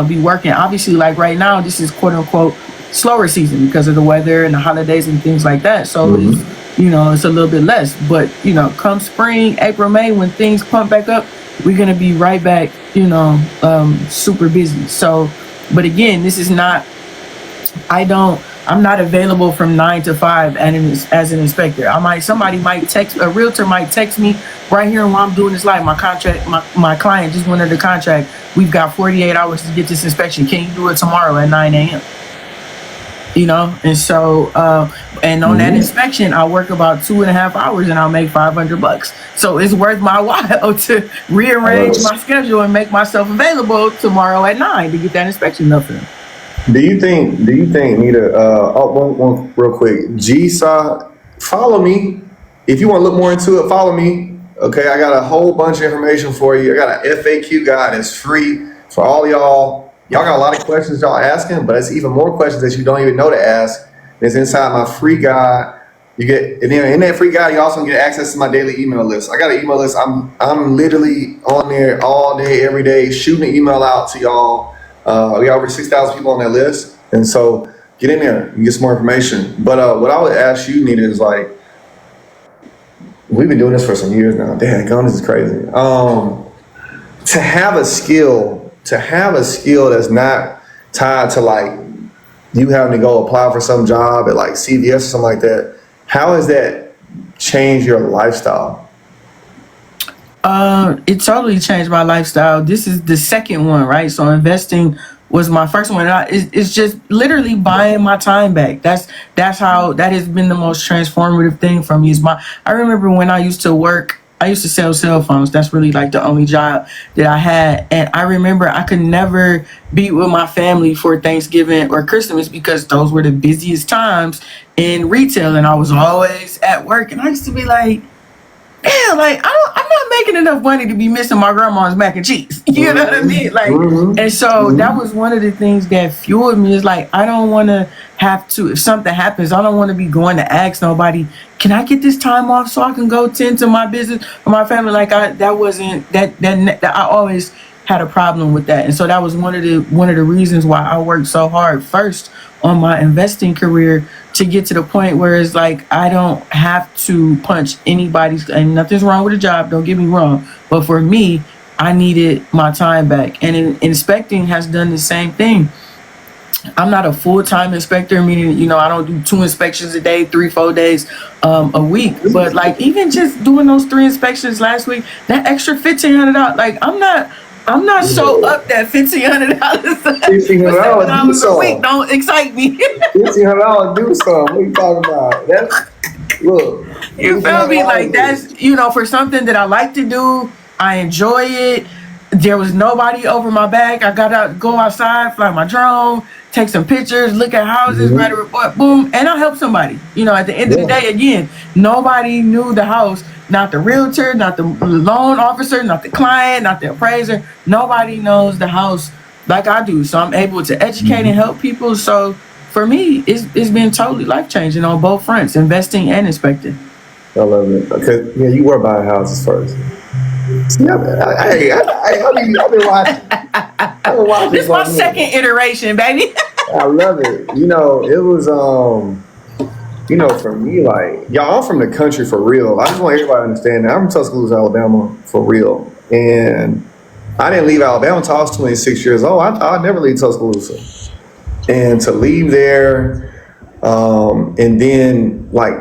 Speaker 1: be working. Obviously, like right now, this is quote unquote slower season because of the weather and the holidays and things like that. So it's a little bit less. But come spring, April, May, when things pump back up, we're gonna be right back. Super busy. So, but again, this is not. I'm not available from 9 to 5 as an inspector. Somebody might text, a realtor might text me right here while I'm doing this live. My client just went under contract. We've got 48 hours to get this inspection. Can you do it tomorrow at 9 a.m.? And so, and on that inspection, I work about 2.5 hours and I'll make $500. So it's worth my while to rearrange my schedule and make myself available tomorrow at 9 to get that inspection done for them.
Speaker 2: Do you think, Nita, one real quick, follow me. If you want to look more into it, follow me. Okay, I got a whole bunch of information for you. I got an FAQ guide that's free for all y'all. Y'all got a lot of questions y'all asking, but it's even more questions that you don't even know to ask. It's inside my free guide. You get, and then in that free guide, you also get access to my daily email list. I got an email list. I'm literally on there all day, every day, shooting an email out to y'all. We got over 6,000 people on that list. And so get in there and get some more information. But what I would ask you, Nita, is like, we've been doing this for some years now. Damn, this is crazy. To have a skill that's not tied to like you having to go apply for some job at like CVS or something like that, how has that changed your lifestyle?
Speaker 1: It totally changed my lifestyle. This is the second one, right? So investing was my first one. It's just literally buying my time back. That has been the most transformative thing for me. I remember when I used to sell cell phones. That's really like the only job that I had. And I remember I could never be with my family for Thanksgiving or Christmas because those were the busiest times in retail. And I was always at work. And I used to be like, damn, like I'm not making enough money to be missing my grandma's mac and cheese. You know what I mean? Like, and so that was one of the things that fueled me. Is like I don't want to have to. If something happens, I don't want to be going to ask nobody. Can I get this time off so I can go tend to my business or my family? Like I always had a problem with that, and so that was one of the reasons why I worked so hard first on my investing career to get to the point where it's like I don't have to punch anybody's, and nothing's wrong with the job, don't get me wrong, but for me, I needed my time back. And inspecting has done the same thing. I'm not a full-time inspector, meaning I don't do 2 inspections a day, 3-4 days a week, but like even just doing those 3 inspections last week, that extra $1,500, like I'm not I'm not so up that $1,500 for
Speaker 2: $1,500 do
Speaker 1: $7 a week
Speaker 2: something.
Speaker 1: don't excite me.
Speaker 2: $1,500 do something. What are you talking about? That's look.
Speaker 1: You feel
Speaker 2: $1,500
Speaker 1: me? Like
Speaker 2: is
Speaker 1: that's for something that I like to do. I enjoy it. There was nobody over my back. I got out, go outside, fly my drone, take some pictures, look at houses, write a report, boom, and I help somebody. At the end of the
Speaker 2: yeah.
Speaker 1: day, again, nobody knew the house, not the realtor, not the loan officer, not the client, not the appraiser. Nobody knows the house like I do. So I'm able to educate and help people. So for me, it's been totally life changing on both fronts, investing and inspecting.
Speaker 2: I love it. Okay, yeah, you were buying houses first. See, I've been watching. I've been watching
Speaker 1: This is
Speaker 2: for
Speaker 1: my
Speaker 2: a minute.
Speaker 1: second iteration, baby.
Speaker 2: I love it. It was for me, like y'all, I'm from the country for real. I just want everybody to understand that I'm from Tuscaloosa, Alabama, for real. And I didn't leave Alabama until I was 26 years old. I'd never leave Tuscaloosa, and to leave there, and then like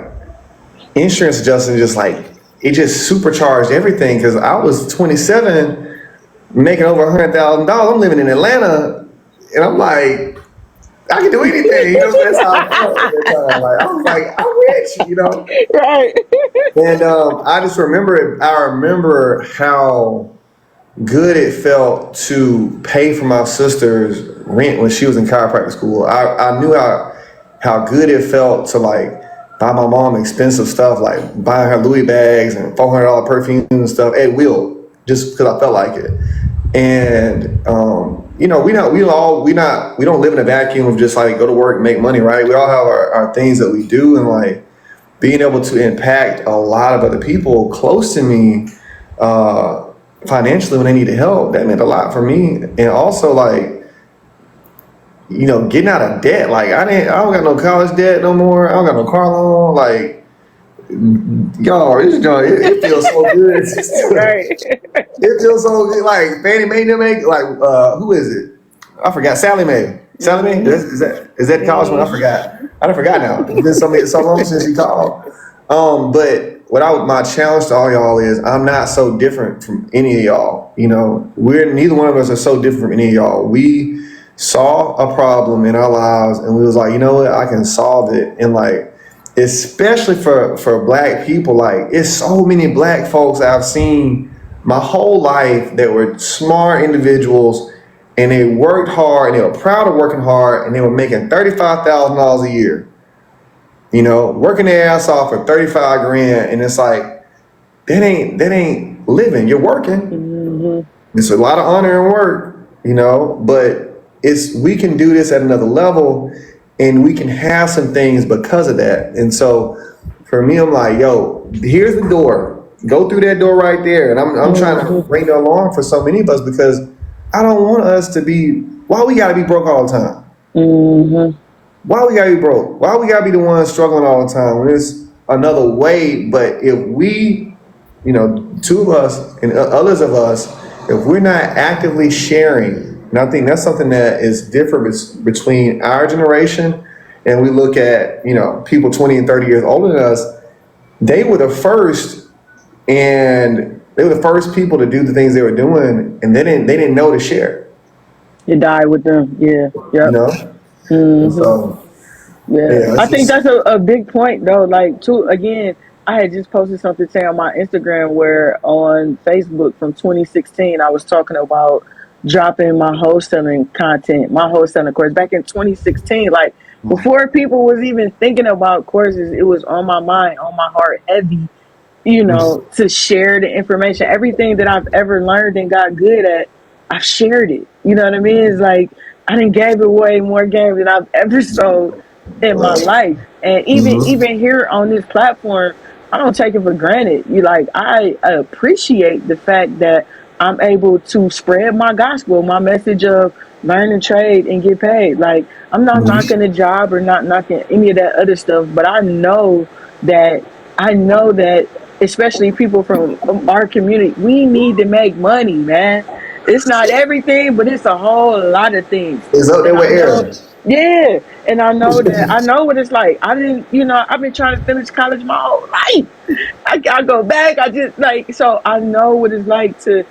Speaker 2: insurance adjusting, just like it just supercharged everything because I was 27, making over $100,000. I'm living in Atlanta, and I'm like, I can do anything. That's how I felt at that time. Like I was like, I'm rich.
Speaker 1: Right.
Speaker 2: And I just remember it. I remember how good it felt to pay for my sister's rent when she was in chiropractic school. I knew how good it felt to like buy my mom expensive stuff, like buying her Louis bags and $400 perfumes and stuff at will, just because I felt like it. And we don't live in a vacuum of just like go to work and make money, right? We all have our things that we do, and like being able to impact a lot of other people close to me financially when they needed help, that meant a lot for me. And also like getting out of debt. Like I don't got no college debt no more. I don't got no car loan. Like y'all, it feels so good.
Speaker 1: Right.
Speaker 2: It feels so good. Like Fannie Mae, they make like who is it? I forgot. Sally Mae. Sally Mae. Is that the college one? I forgot. I forgot now. It's been so long since she called. But my challenge to all y'all is I'm not so different from any of y'all. Neither one of us are so different from any of y'all. We saw a problem in our lives and we was like, you know what, I can solve it. And like, especially for black people, like it's so many black folks I've seen my whole life that were smart individuals and they worked hard and they were proud of working hard and they were making $35,000 a year, working their ass off for 35 grand. And it's like, that ain't living. You're working. It's a lot of honor and work, but we can do this at another level and we can have some things because of that. And so for me, I'm like, yo, here's the door. Go through that door right there. And I'm trying to ring the alarm for so many of us because I don't want us to be, why we gotta be broke all the time? Why we gotta be broke? Why we gotta be the ones struggling all the time? There's another way, but if we, two of us and others of us, if we're not actively sharing, and I think that's something that is different between our generation and we look at, people 20 and 30 years older than us, they were the first and they were the first people to do the things they were doing and they didn't know to share.
Speaker 1: You die with them. Yeah. Yep.
Speaker 2: So,
Speaker 1: yeah. I think that's a big point though. Like again, I had just posted something today on my Instagram where on Facebook from 2016, I was talking about dropping my wholesaling content, my wholesaling course back in 2016. Like before people was even thinking about courses, it was on my mind, on my heart, heavy, to share the information. Everything that I've ever learned and got good at, I've shared it. You know what I mean? It's like I done gave away more games than I've ever sold in my life. And even here on this platform, I don't take it for granted. I appreciate the fact that I'm able to spread my gospel, my message of learn and trade and get paid. Like I'm not knocking the job or not knocking any of that other stuff, but I know that especially people from our community, we need to make money, man. It's not everything, but it's a whole lot of things.
Speaker 2: It's up there with Aaron.
Speaker 1: Yeah, and I know that I know what it's like. I've been trying to finish college my whole life. I go back. I just so I know what it's like to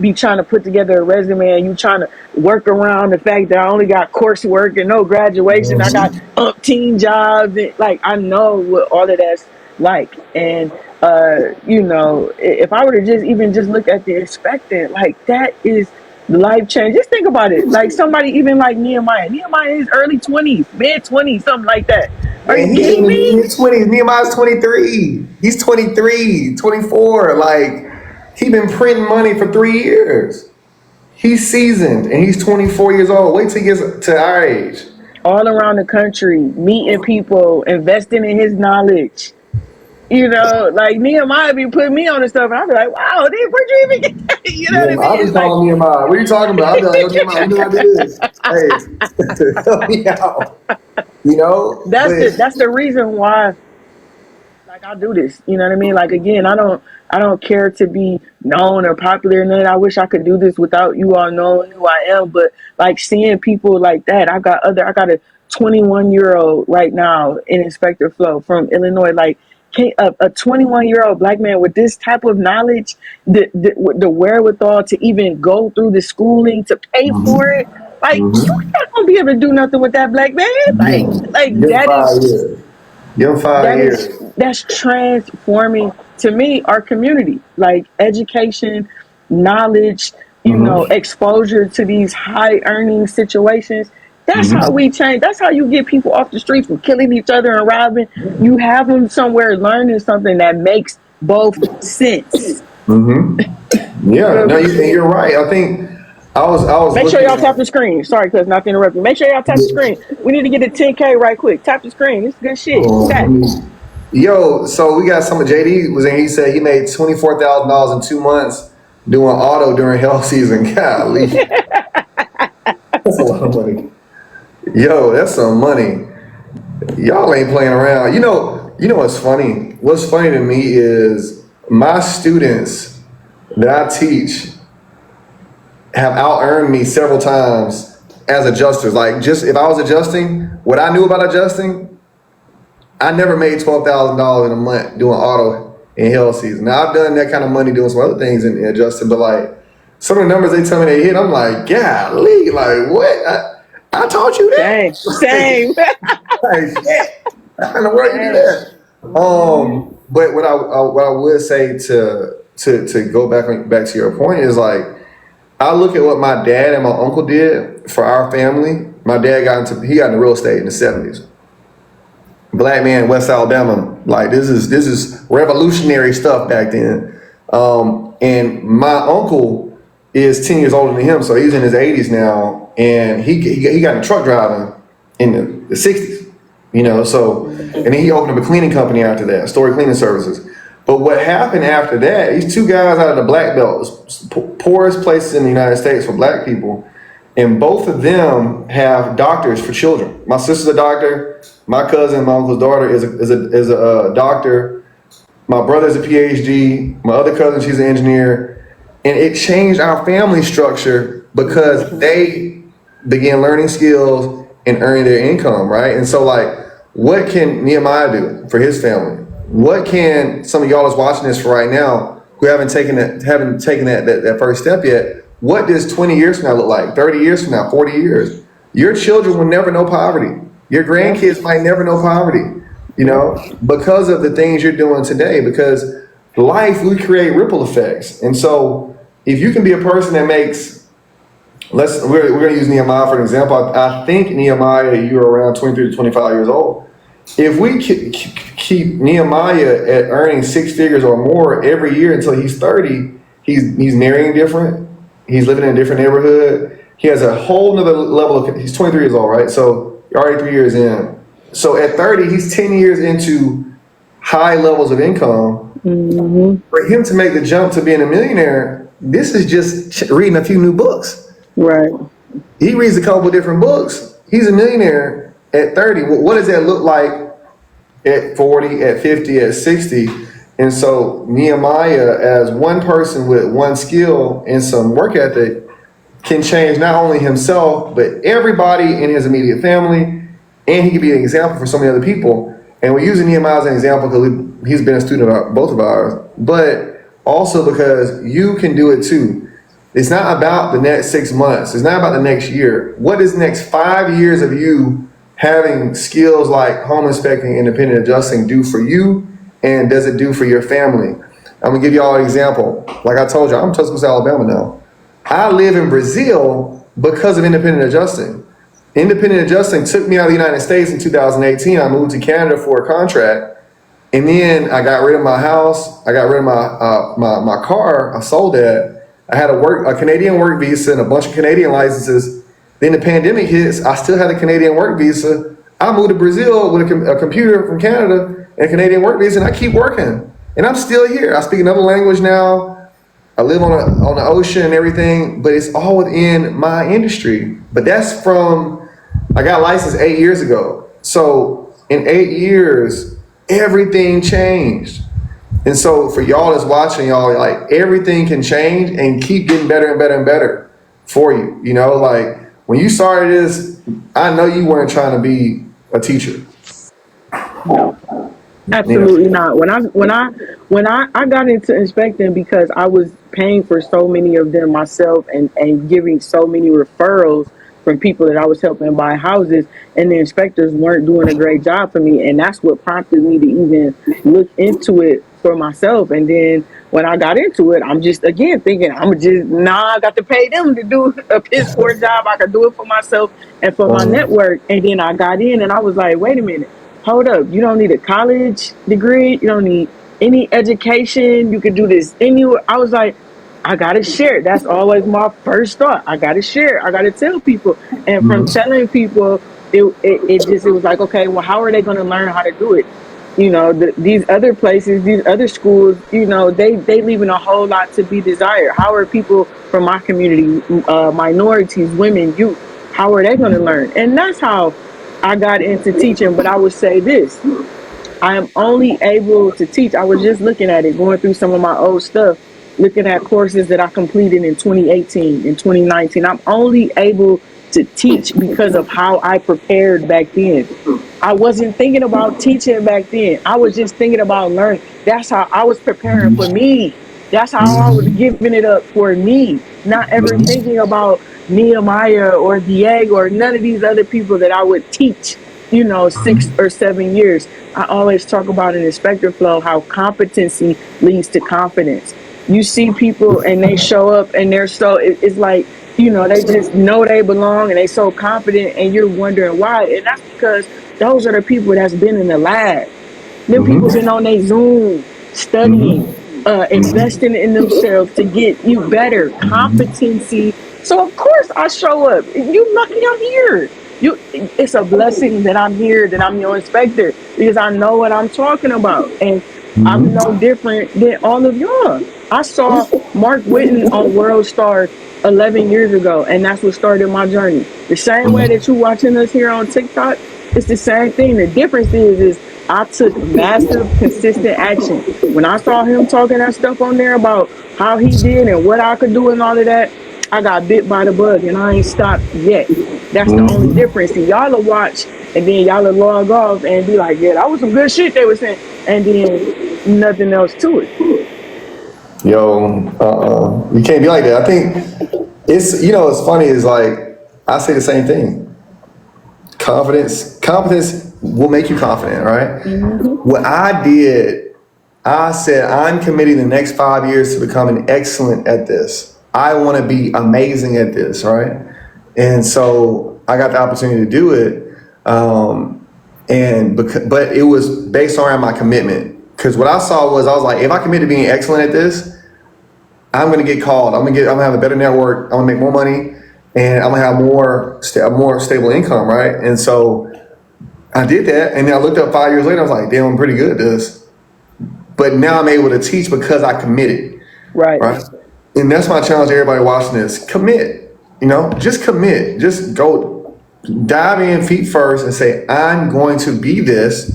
Speaker 1: be trying to put together a resume and you trying to work around the fact that I only got coursework and no graduation. I got umpteen jobs. And, like, I know what all of that's like. And, if I were to just look at the expectant, like, that is life change. Just think about it. Like, somebody even like Nehemiah. Nehemiah is early 20s, mid 20s, something like that. Are
Speaker 2: Man,
Speaker 1: you
Speaker 2: he
Speaker 1: kidding
Speaker 2: ain't
Speaker 1: me?
Speaker 2: in his 20s. Nehemiah's 23. He's 23, 24. Like, he been printing money for 3 years. He's seasoned and he's 24 years old. Wait till he gets to our age.
Speaker 1: All around the country, meeting people, investing in his knowledge. Like Nehemiah be putting me on the stuff, and I be like, "Wow, dude, where'd you even get that?" You know what I
Speaker 2: Yeah,
Speaker 1: mean?
Speaker 2: I'll be
Speaker 1: It's like
Speaker 2: calling Nehemiah. What are you talking about? I'll be like, yo, Nehemiah, you know how to do this. Hey, help me out.
Speaker 1: that's the reason why, like, I do this. You know what I mean? Like, again, I don't care to be known or popular, and I wish I could do this without you all knowing who I am. But like, seeing people like that, I got a 21-year-old right now in Inspector Flo from Illinois. Like, a 21-year-old black man with this type of knowledge, the wherewithal to even go through the schooling to pay for it. Like, you're not gonna be able to do nothing with that black man. Like
Speaker 2: Give him 5 years. Give him 5 years.
Speaker 1: that's transforming, to me, our community. Like, education, knowledge, exposure to these high earning situations. That's how we change. That's how you get people off the streets from killing each other and robbing. You have them somewhere learning something that makes both sense.
Speaker 2: Yeah, no, you're right. I think I was
Speaker 1: Make sure
Speaker 2: looking
Speaker 1: y'all tap
Speaker 2: at.
Speaker 1: the screen. Sorry, cuz not to interrupt you. Make sure y'all tap the screen. We need to get a 10K right quick. Tap the screen. It's good shit. Tap.
Speaker 2: Yo, so we got some of JD was in. He said he made $24,000 in 2 months doing auto during health season. Golly, that's a lot of money. Yo, that's some money. Y'all ain't playing around. You know what's funny? What's funny to me is my students that I teach have out earned me several times as adjusters. Like, just if I was adjusting, what I knew about adjusting, I never made $12,000 in a month doing auto in hell season. Now I've done that kind of money doing some other things in adjusting, but like some of the numbers they tell me they hit, I'm like, golly, like what? I taught you that.
Speaker 1: Same.
Speaker 2: Like, shit. How in the world you do that? But what I would say to go back to your point is, like, I look at what my dad and my uncle did for our family. My dad got into real estate in the 70s. Black man, West Alabama. Like, this is revolutionary stuff back then. And my uncle is 10 years older than him, so he's in his 80s now, and he got into truck driving in the 60s. So, and then he opened up a cleaning company after that, Storey Cleaning Services. But what happened after that, these two guys out of the Black Belt, poorest places in the United States for black people, and both of them have doctors for children. My sister's a doctor. My cousin, my uncle's daughter, is a doctor. My brother's a PhD. My other cousin, she's an engineer. And it changed our family structure because they began learning skills and earning their income, right? And so, like, what can Nehemiah do for his family? What can some of y'all that's watching this for right now who haven't taken that first step yet? What does 20 years from now look like? 30 years from now, 40 years? Your children will never know poverty. Your grandkids might never know poverty, because of the things you're doing today. Because life, we create ripple effects. And so if you can be a person that makes, we're going to use Nehemiah for an example. I think Nehemiah, you're around 23 to 25 years old. If we keep Nehemiah at earning six figures or more every year until he's 30, he's marrying different. He's living in a different neighborhood. He has a whole nother level of, he's 23 years old, right? So you're already 3 years in. So at 30, he's 10 years into high levels of income. For him to make the jump to being a millionaire, this is just reading a few new books.
Speaker 1: Right.
Speaker 2: He reads a couple of different books. He's a millionaire at 30. What does that look like at 40, at 50, at 60? And so Nehemiah, as one person with one skill and some work ethic, can change not only himself, but everybody in his immediate family. And he can be an example for so many other people. And we're using Nehemiah as an example because he's been a student of both of ours, but also because you can do it too. It's not about the next 6 months. It's not about the next year. What is the next 5 years of you having skills like home inspecting, independent adjusting do for you, and does it do for your family? I'm gonna give you all an example. Like I told you, I'm in Tuscaloosa, Alabama now. I live in Brazil because of independent adjusting. Independent adjusting took me out of the United States in 2018. I moved to Canada for a contract, and then I got rid of my house. I got rid of my car. I sold that. I had a Canadian work visa and a bunch of Canadian licenses. Then the pandemic hits. I still had a Canadian work visa. I moved to Brazil with a computer from Canada and a Canadian work visa, and I keep working. And I'm still here. I speak another language now. I live on the ocean and everything, but it's all within my industry. But that's I got licensed 8 years ago. So in 8 years, everything changed. And so for y'all that's watching, y'all, like, everything can change and keep getting better and better and better for you. You know, like, when you started this, I know you weren't trying to be a teacher.
Speaker 1: No. Absolutely not. When I got into inspecting because I was paying for so many of them myself and giving so many referrals from people that I was helping buy houses, and the inspectors weren't doing a great job for me, and that's what prompted me to even look into it for myself. And then when I got into it, I'm just again thinking I got to pay them to do a piss poor job. I could do it for myself and for my network. And then I got in and I was like, wait a minute. Hold up, you don't need a college degree, you don't need any education, you could do this anywhere. I was like, I gotta share it. That's always my first thought. I gotta share it. I gotta tell people. And from telling people, it was like, okay, well, how are they gonna learn how to do it? You know, these other places, these other schools, you know, they leaving a whole lot to be desired. How are people from my community, minorities, women, youth, how are they gonna learn? And that's how I got into teaching. But I would say this, I am only able to teach. I was just looking at it, going through some of my old stuff, looking at courses that I completed in 2018 and 2019. I'm only able to teach because of how I prepared back then. I wasn't thinking about teaching back then. I was just thinking about learning. That's how I was preparing for me. That's how I was giving it up for me, not ever thinking about Nehemiah or Diego or none of these other people that I would teach, you know, 6 or 7 years. I always talk about in Inspector Flow how competency leads to confidence. You see people and they show up and they're so, it's like, you know, they just know they belong and they so confident and you're wondering why. And that's because those are the people that's been in the lab. Them people been on their Zoom studying, investing in themselves to get you better competency. So of course I show up. You lucky I'm here. It's a blessing that I'm here, that I'm your inspector, because I know what I'm talking about, and I'm no different than all of y'all. I saw Mark Whitten on World Star 11 years ago, and that's what started my journey. The same way that you watching us here on TikTok, it's the same thing. The difference is I took massive, consistent action. When I saw him talking that stuff on there about how he did and what I could do and all of that, I got bit by the bug and I ain't stopped yet. That's the only difference. And y'all will watch and then y'all will log off and be like, yeah, that was some good shit they were saying. And then nothing else to it.
Speaker 2: Yo, you can't be like that. I think it's funny is like, I say the same thing. Competence will make you confident, right? What I did, I said, I'm committing the next 5 years to becoming excellent at this. I want to be amazing at this, right? And so I got the opportunity to do it. But it was based around my commitment. Because what I saw was, I was like, if I commit to being excellent at this, I'm going to get called. I'm going to have a better network. I'm going to make more money, and I'm going to have more stable income, right? And so I did that. And then I looked up 5 years later, I was like, damn, I'm pretty good at this. But now I'm able to teach because I committed. Right. And that's my challenge to everybody watching this. Commit, just commit. Just go dive in feet first and say, I'm going to be this.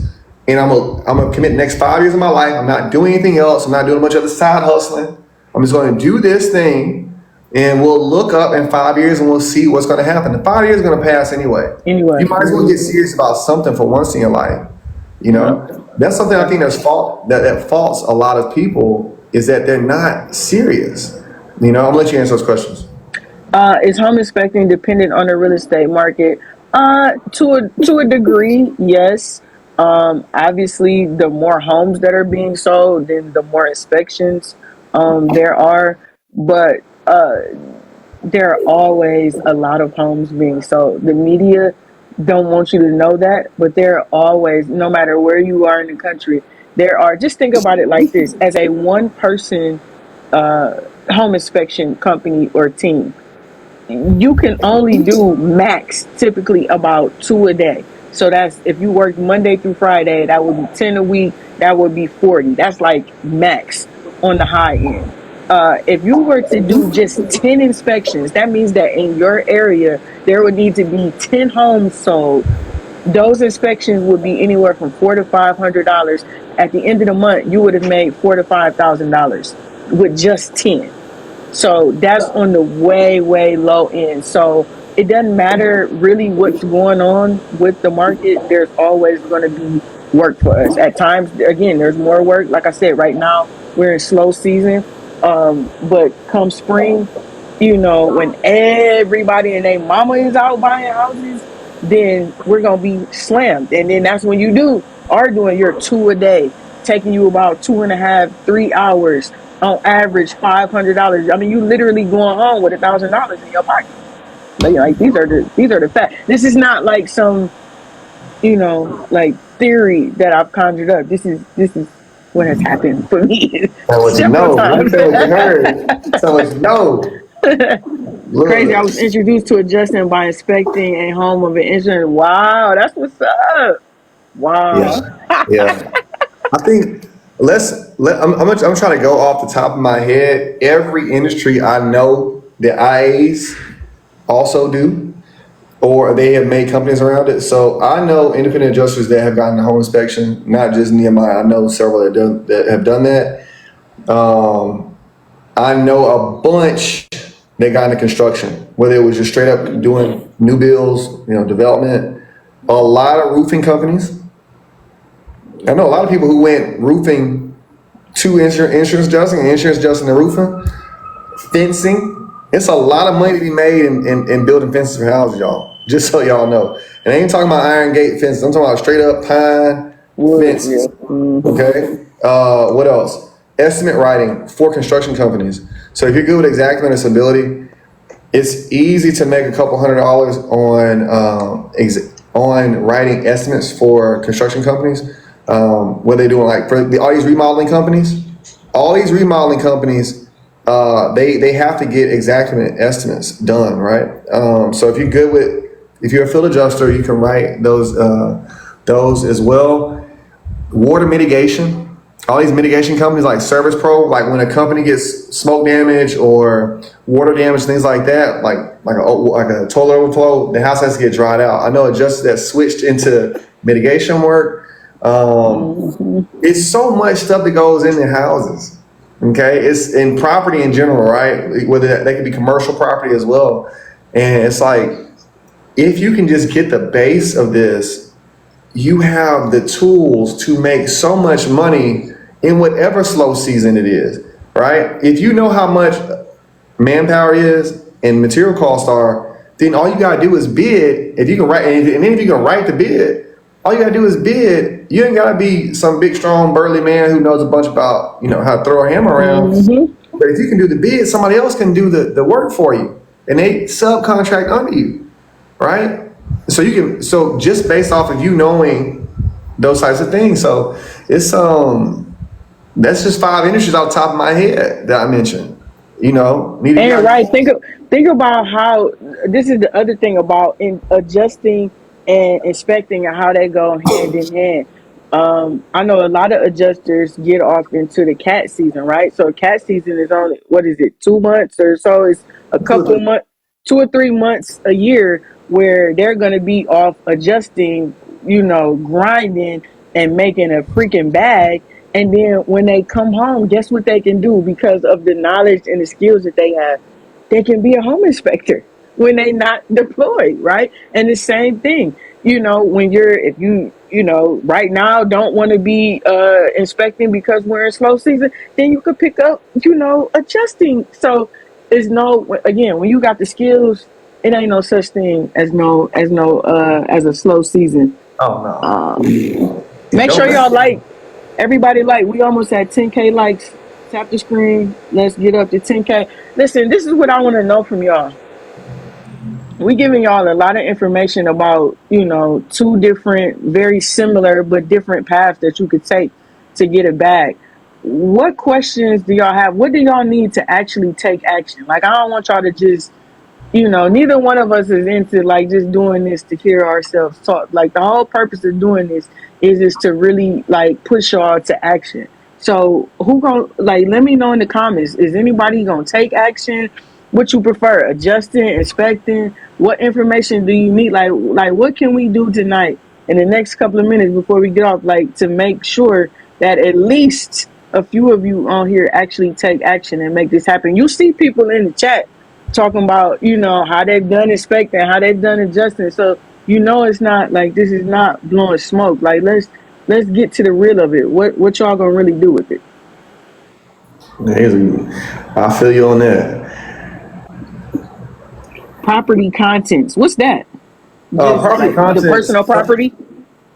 Speaker 2: And I'm going to commit the next 5 years of my life. I'm not doing anything else. I'm not doing a bunch of other side hustling. I'm just going to do this thing, and we'll look up in 5 years and we'll see what's going to happen. The 5 years is going to pass anyway. You might as well get serious about something for once in your life. That's something I think that faults a lot of people, is that they're not serious. I'm gonna let you answer those questions.
Speaker 1: Is home inspecting dependent on the real estate market? To a degree, yes. Obviously, the more homes that are being sold, then the more inspections there are. But there are always a lot of homes being sold. The media don't want you to know that, but there are always, no matter where you are in the country, there are. Just think about it like this: as a one-person uh, home inspection company or team, you can only do max typically about two a day. So that's if you work Monday through Friday, that would be 10 a week, that would be 40. That's like max on the high end. If you were to do just 10 inspections, that means that in your area, there would need to be 10 homes sold. Those inspections would be anywhere from $400 to $500. At the end of the month, you would have made $4,000 to $5,000 with just 10. So that's on the way, way low end. So it doesn't matter really what's going on with the market. There's always going to be work for us. At times, again, there's more work. Like I said, right now we're in slow season. But come spring, when everybody and their mama is out buying houses, then we're gonna be slammed. And then that's when you are doing your two a day, taking you about 2.5, 3 hours on average, $500. I mean, you literally going home with $1,000 in your pocket. Like these are the facts. This is not like some like theory that I've conjured up. This is what has happened for me
Speaker 2: Tell what you
Speaker 1: several
Speaker 2: know. Let me
Speaker 1: times.
Speaker 2: tell what you heard. Tell what you know.
Speaker 1: Crazy. I
Speaker 2: Look,
Speaker 1: was introduced to adjusting by inspecting a home of an insurance. Wow, that's what's up.
Speaker 2: yeah,
Speaker 1: Wow.
Speaker 2: yeah. I think I'm trying to go off the top of my head. Every industry I know the IAs also do, or they have made companies around it. So I know independent adjusters that have gotten a home inspection, not just Nehemiah. I know several that have done that. Um, I know a bunch that got into construction, whether it was just straight up doing new builds, development. A lot of roofing companies. I know a lot of people who went roofing to insurance adjusting and insurance adjusting and roofing, fencing. It's a lot of money to be made in building fences for houses, y'all. Just so y'all know. And I ain't talking about iron gate fences. I'm talking about straight up pine
Speaker 1: Wood, yeah.
Speaker 2: fences. Okay. What else? Estimate writing for construction companies. So if you're good with exactly and ability, it's easy to make a couple $100 on writing estimates for construction companies. What they're doing, like for all these remodeling companies, they have to get exact estimates done, right? So if you're a field adjuster, you can write those as well. Water mitigation. All these mitigation companies like Service Pro, like when a company gets smoke damage or water damage, things like that, like a toilet overflow, the house has to get dried out. I know adjusters that switched into mitigation work. It's so much stuff that goes into houses. Okay, it's in property in general, right? Whether they could be commercial property as well, and it's like if you can just get the base of this, you have the tools to make so much money in whatever slow season it is, right? If you know how much manpower is and material costs are, then all you gotta do is bid. If you can write, and then if you can write the bid, all you gotta do is bid. You ain't gotta be some big, strong, burly man who knows a bunch about how to throw a hammer around. But if you can do the bid, somebody else can do the work for you, and they subcontract under you, right? So just based off of you knowing those types of things. So it's that's just 5 industries off the top of my head that I mentioned.
Speaker 1: And right, think about how this is the other thing about in adjusting and inspecting and how they go hand in hand. I know a lot of adjusters get off into the cat season, right? So cat season is only what is it, 2 months or so? It's a couple months, 2 or 3 months a year where they're going to be off adjusting, grinding and making a freaking bag. And then when they come home, guess what they can do because of the knowledge and the skills that they have? They can be a home inspector when they not deployed, right? And the same thing, when if you right now don't want to be inspecting because we're in slow season, then you could pick up, adjusting. So it's no, again, when you got the skills, it ain't no such thing as as a slow season.
Speaker 2: Oh
Speaker 1: Um,
Speaker 2: no.
Speaker 1: Make sure y'all
Speaker 2: Don't.
Speaker 1: like, everybody like. We almost at 10K likes. Tap the screen. Let's get up to 10K. Listen, this is what I want to know from y'all. We giving y'all a lot of information about, two different, very similar but different paths that you could take to get it back. What questions do y'all have? What do y'all need to actually take action? Like, I don't want y'all to just, neither one of us is into like just doing this to hear ourselves talk. Like, the whole purpose of doing this is to really like push y'all to action. So who gonna, like, let me know in the comments, is anybody gonna take action? What you prefer, adjusting, inspecting? What information do you need? Like what can we do tonight in the next couple of minutes before we get off, like, to make sure that at least a few of you on here actually take action and make this happen? You see people in the chat talking about, how they've done inspecting, how they've done adjusting. So, it's not like, this is not blowing smoke. Like, let's get to the real of it. What y'all gonna really do with it?
Speaker 2: I feel you on that.
Speaker 1: Property contents. What's that? Just
Speaker 2: Property
Speaker 1: like the
Speaker 2: contents.
Speaker 1: personal property?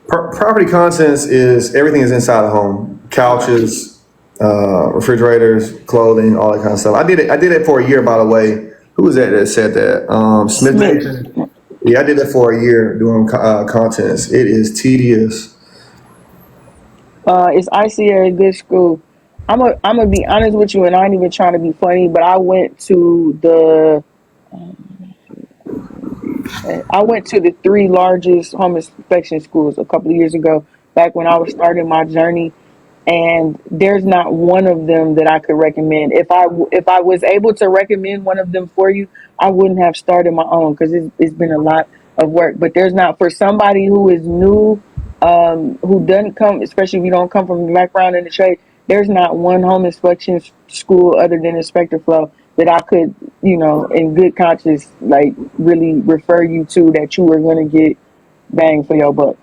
Speaker 2: Property contents is everything is inside the home: couches, refrigerators, clothing, all that kind of stuff. I did it for a year, by the way. Who was that said that? Smith
Speaker 1: Smith.
Speaker 2: Nation. Yeah, I did it for a year doing contents. It is tedious.
Speaker 1: Is ICA a good school? I'm gonna be honest with you, and I ain't even trying to be funny, but I went to the three largest home inspection schools a couple of years ago, back when I was starting my journey, and there's not one of them that I could recommend. If I was able to recommend one of them for you, I wouldn't have started my own, because it's been a lot of work. But there's not, for somebody who is new, who doesn't come, especially if you don't come from a background in the trade. There's not one home inspection school other than Inspector Flow that I could, in good conscience, like, really refer you to, that you were going to get bang for your buck.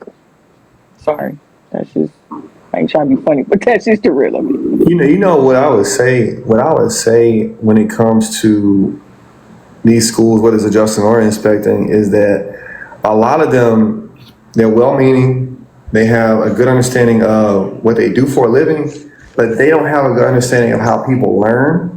Speaker 1: Sorry, that's just, I ain't trying to be funny, but that's just the real of it.
Speaker 2: You know what I would say. What I would say when it comes to these schools, whether it's adjusting or inspecting, is that a lot of them, they're well-meaning. They have a good understanding of what they do for a living, but they don't have a good understanding of how people learn.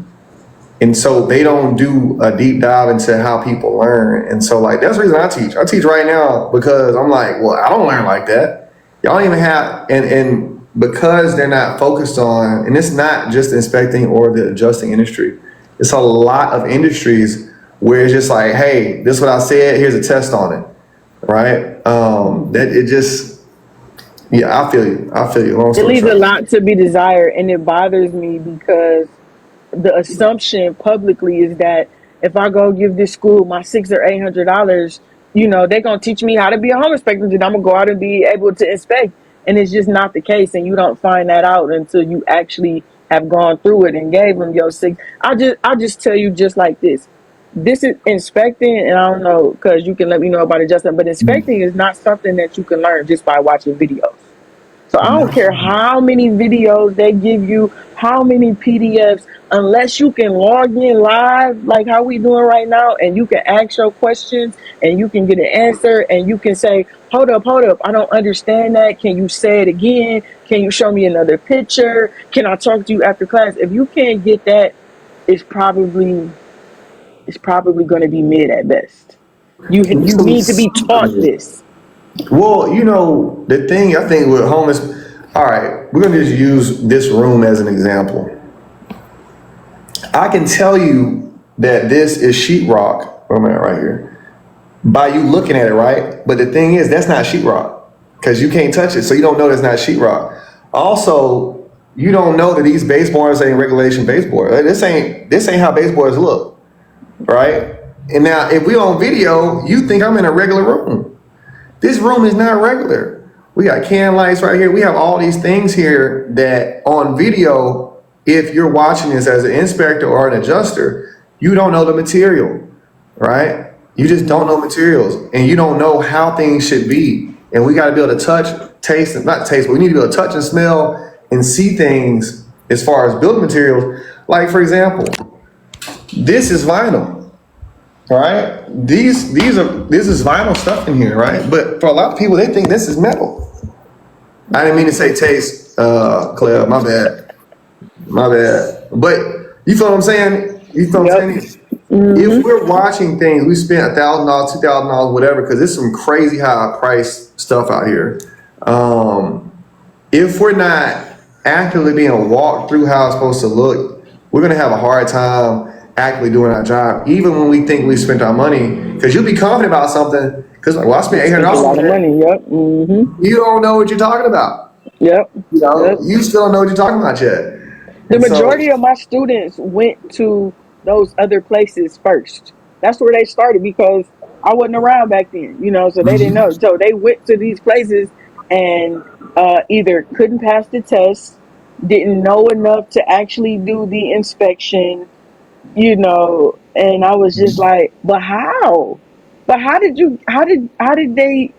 Speaker 2: And so they don't do a deep dive into how people learn. And so, like, that's the reason I teach. I teach right now because I'm like, well, I don't learn like that. Y'all don't even have, and because they're not focused on, and it's not just inspecting or the adjusting industry. It's a lot of industries where it's just like, hey, this is what I said, here's a test on it, right? That it just, yeah, I feel you. Long
Speaker 1: It
Speaker 2: story
Speaker 1: leaves a
Speaker 2: short.
Speaker 1: lot to be desired, and it bothers me because the assumption publicly is that if I go give this school my $600 or $800, they're gonna teach me how to be a home inspector, and I'm gonna go out and be able to inspect. And it's just not the case, and you don't find that out until you actually have gone through it and gave them your six. I'll just tell you just like this. This is inspecting, and I don't know, because you can let me know about adjustment, but inspecting is not something that you can learn just by watching videos. So I don't care how many videos they give you, how many PDFs, unless you can log in live like how we doing right now, and you can ask your questions and you can get an answer, and you can say, hold up, I don't understand that. Can you say it again? Can you show me another picture? Can I talk to you after class? If you can't get that, it's probably going to be mid at best. You need to be taught this.
Speaker 2: Well, the thing I think with homeless, all right, we're going to just use this room as an example. I can tell you that this is sheetrock. Where am I at right here? By you looking at it, right? But the thing is, that's not sheetrock because you can't touch it, so you don't know that's not sheetrock. Also, you don't know that these baseboards ain't regulation baseboard. Like, this ain't how baseboards look, right? And now, if we on video, you think I'm in a regular room. This room is not regular. We got can lights right here. We have all these things here that on video, if you're watching this as an inspector or an adjuster, you don't know the material, right? You just don't know materials, and you don't know how things should be. And we got to be able to touch, taste, and not taste, but we need to be able to touch and smell and see things as far as building materials. Like, for example, this is vinyl, right? This is vinyl stuff in here, right? But for a lot of people, they think this is metal. I didn't mean to say taste, Claire. My bad. My bad. But you feel what I'm saying? You feel what
Speaker 1: Yep.
Speaker 2: I'm saying? If we're watching things, we spent $1,000, $2,000, whatever, because there's some crazy high price stuff out here. If we're not actively being walked through how it's supposed to look, we're gonna have a hard time actively doing our job, even when we think we spent our money. Because you'll be confident about something. Because like, well, I spent
Speaker 1: Spent a
Speaker 2: $800
Speaker 1: lot
Speaker 2: on
Speaker 1: of
Speaker 2: that.
Speaker 1: money. Yep. Mm-hmm.
Speaker 2: You don't know what you're talking about.
Speaker 1: Yep.
Speaker 2: You know,
Speaker 1: Yep.
Speaker 2: you still don't know what you're talking about yet.
Speaker 1: The
Speaker 2: And so,
Speaker 1: majority of my students went to those other places first. That's where they started because I wasn't around back then, so they didn't know. So they went to these places and either couldn't pass the test, didn't know enough to actually do the inspection, and I was just like, but how? But how did they,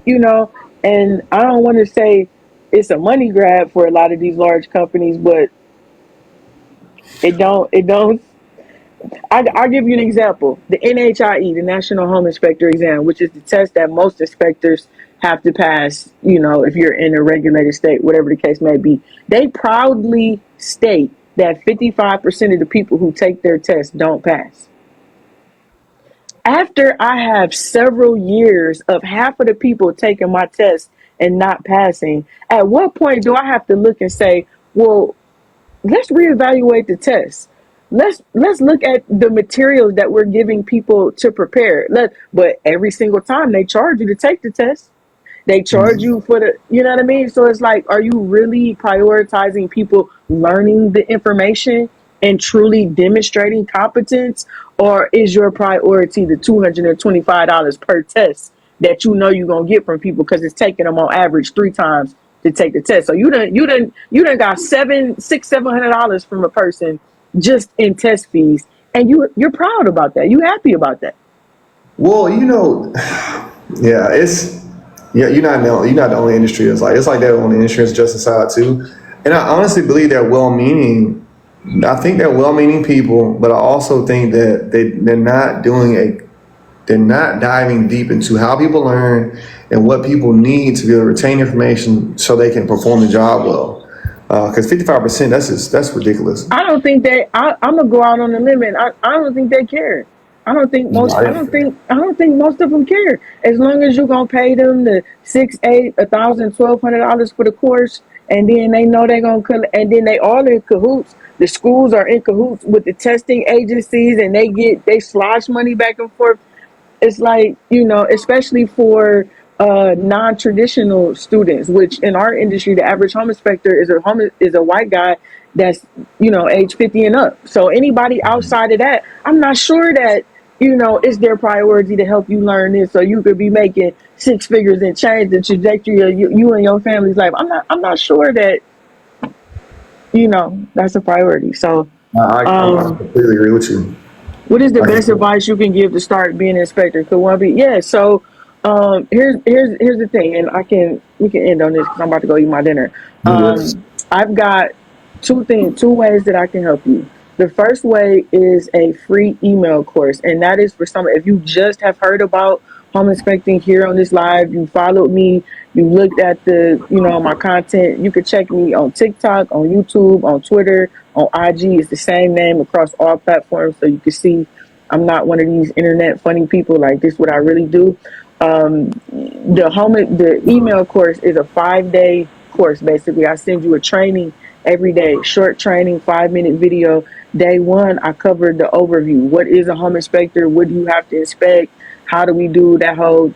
Speaker 1: and I don't want to say it's a money grab for a lot of these large companies, but it don't. I'll give you an example. The NHIE, the National Home Inspector Exam, which is the test that most inspectors have to pass, if you're in a regulated state, whatever the case may be. They proudly state that 55% of the people who take their test don't pass. After I have several years of half of the people taking my test and not passing, at what point do I have to look and say, well, let's reevaluate the test. Let's look at the materials that we're giving people to prepare. But every single time they charge you to take the test, they charge you for you know what I mean? So it's like, are you really prioritizing people learning the information and truly demonstrating competence? Or is your priority the $225 per test that you're gonna get from people because it's taking them on average 3 times to take the test? So you done got $700 from a person just in test fees, and you're proud about that. You happy about that.
Speaker 2: well, yeah, you're not the only industry. It's like that on the insurance justice side too. And I honestly believe they're well-meaning. I think they're well-meaning people, but I also think that they're not diving deep into how people learn and what people need to be able to retain information so they can perform the job well. Because 55%, that's ridiculous.
Speaker 1: I don't think they. I'm gonna go out on a limb, and I don't think they care. I don't think
Speaker 2: No,
Speaker 1: most.
Speaker 2: I
Speaker 1: I don't
Speaker 2: didn't.
Speaker 1: think. I don't think most of them care. As long as you're gonna pay them the six, eight, $1,000, $1,200 for the course, and then they know they're gonna and then they all in cahoots. The schools are in cahoots with the testing agencies, and they slosh money back and forth. It's like, especially for non-traditional students, which in our industry the average home inspector is a white guy that's age 50 and up. So anybody outside of that, I'm not sure that it's their priority to help you learn this so you could be making 6 figures and change the trajectory of you and your family's life. I'm not sure that that's a priority. So
Speaker 2: I
Speaker 1: um
Speaker 2: completely agree with you.
Speaker 1: what is the
Speaker 2: I
Speaker 1: best
Speaker 2: can,
Speaker 1: advice you can give to start being an inspector? Could one be? Yeah. So, here's the thing, and we can end on this because I'm about to go eat my dinner.
Speaker 2: you good.
Speaker 1: I've got two ways that I can help you. The first way is a free email course, and that is for some. If you just have heard about home inspecting here on this live, you followed me, you looked at my content. You could check me on TikTok, on YouTube, on Twitter, on IG. It's the same name across all platforms, so you can see I'm not one of these internet funny people. Like, this is what I really do. The email course is a 5-day course. Basically, I send you a training every day, short training, 5-minute video. Day one, I covered the overview. What is a home inspector? What do you have to inspect? How do we do that whole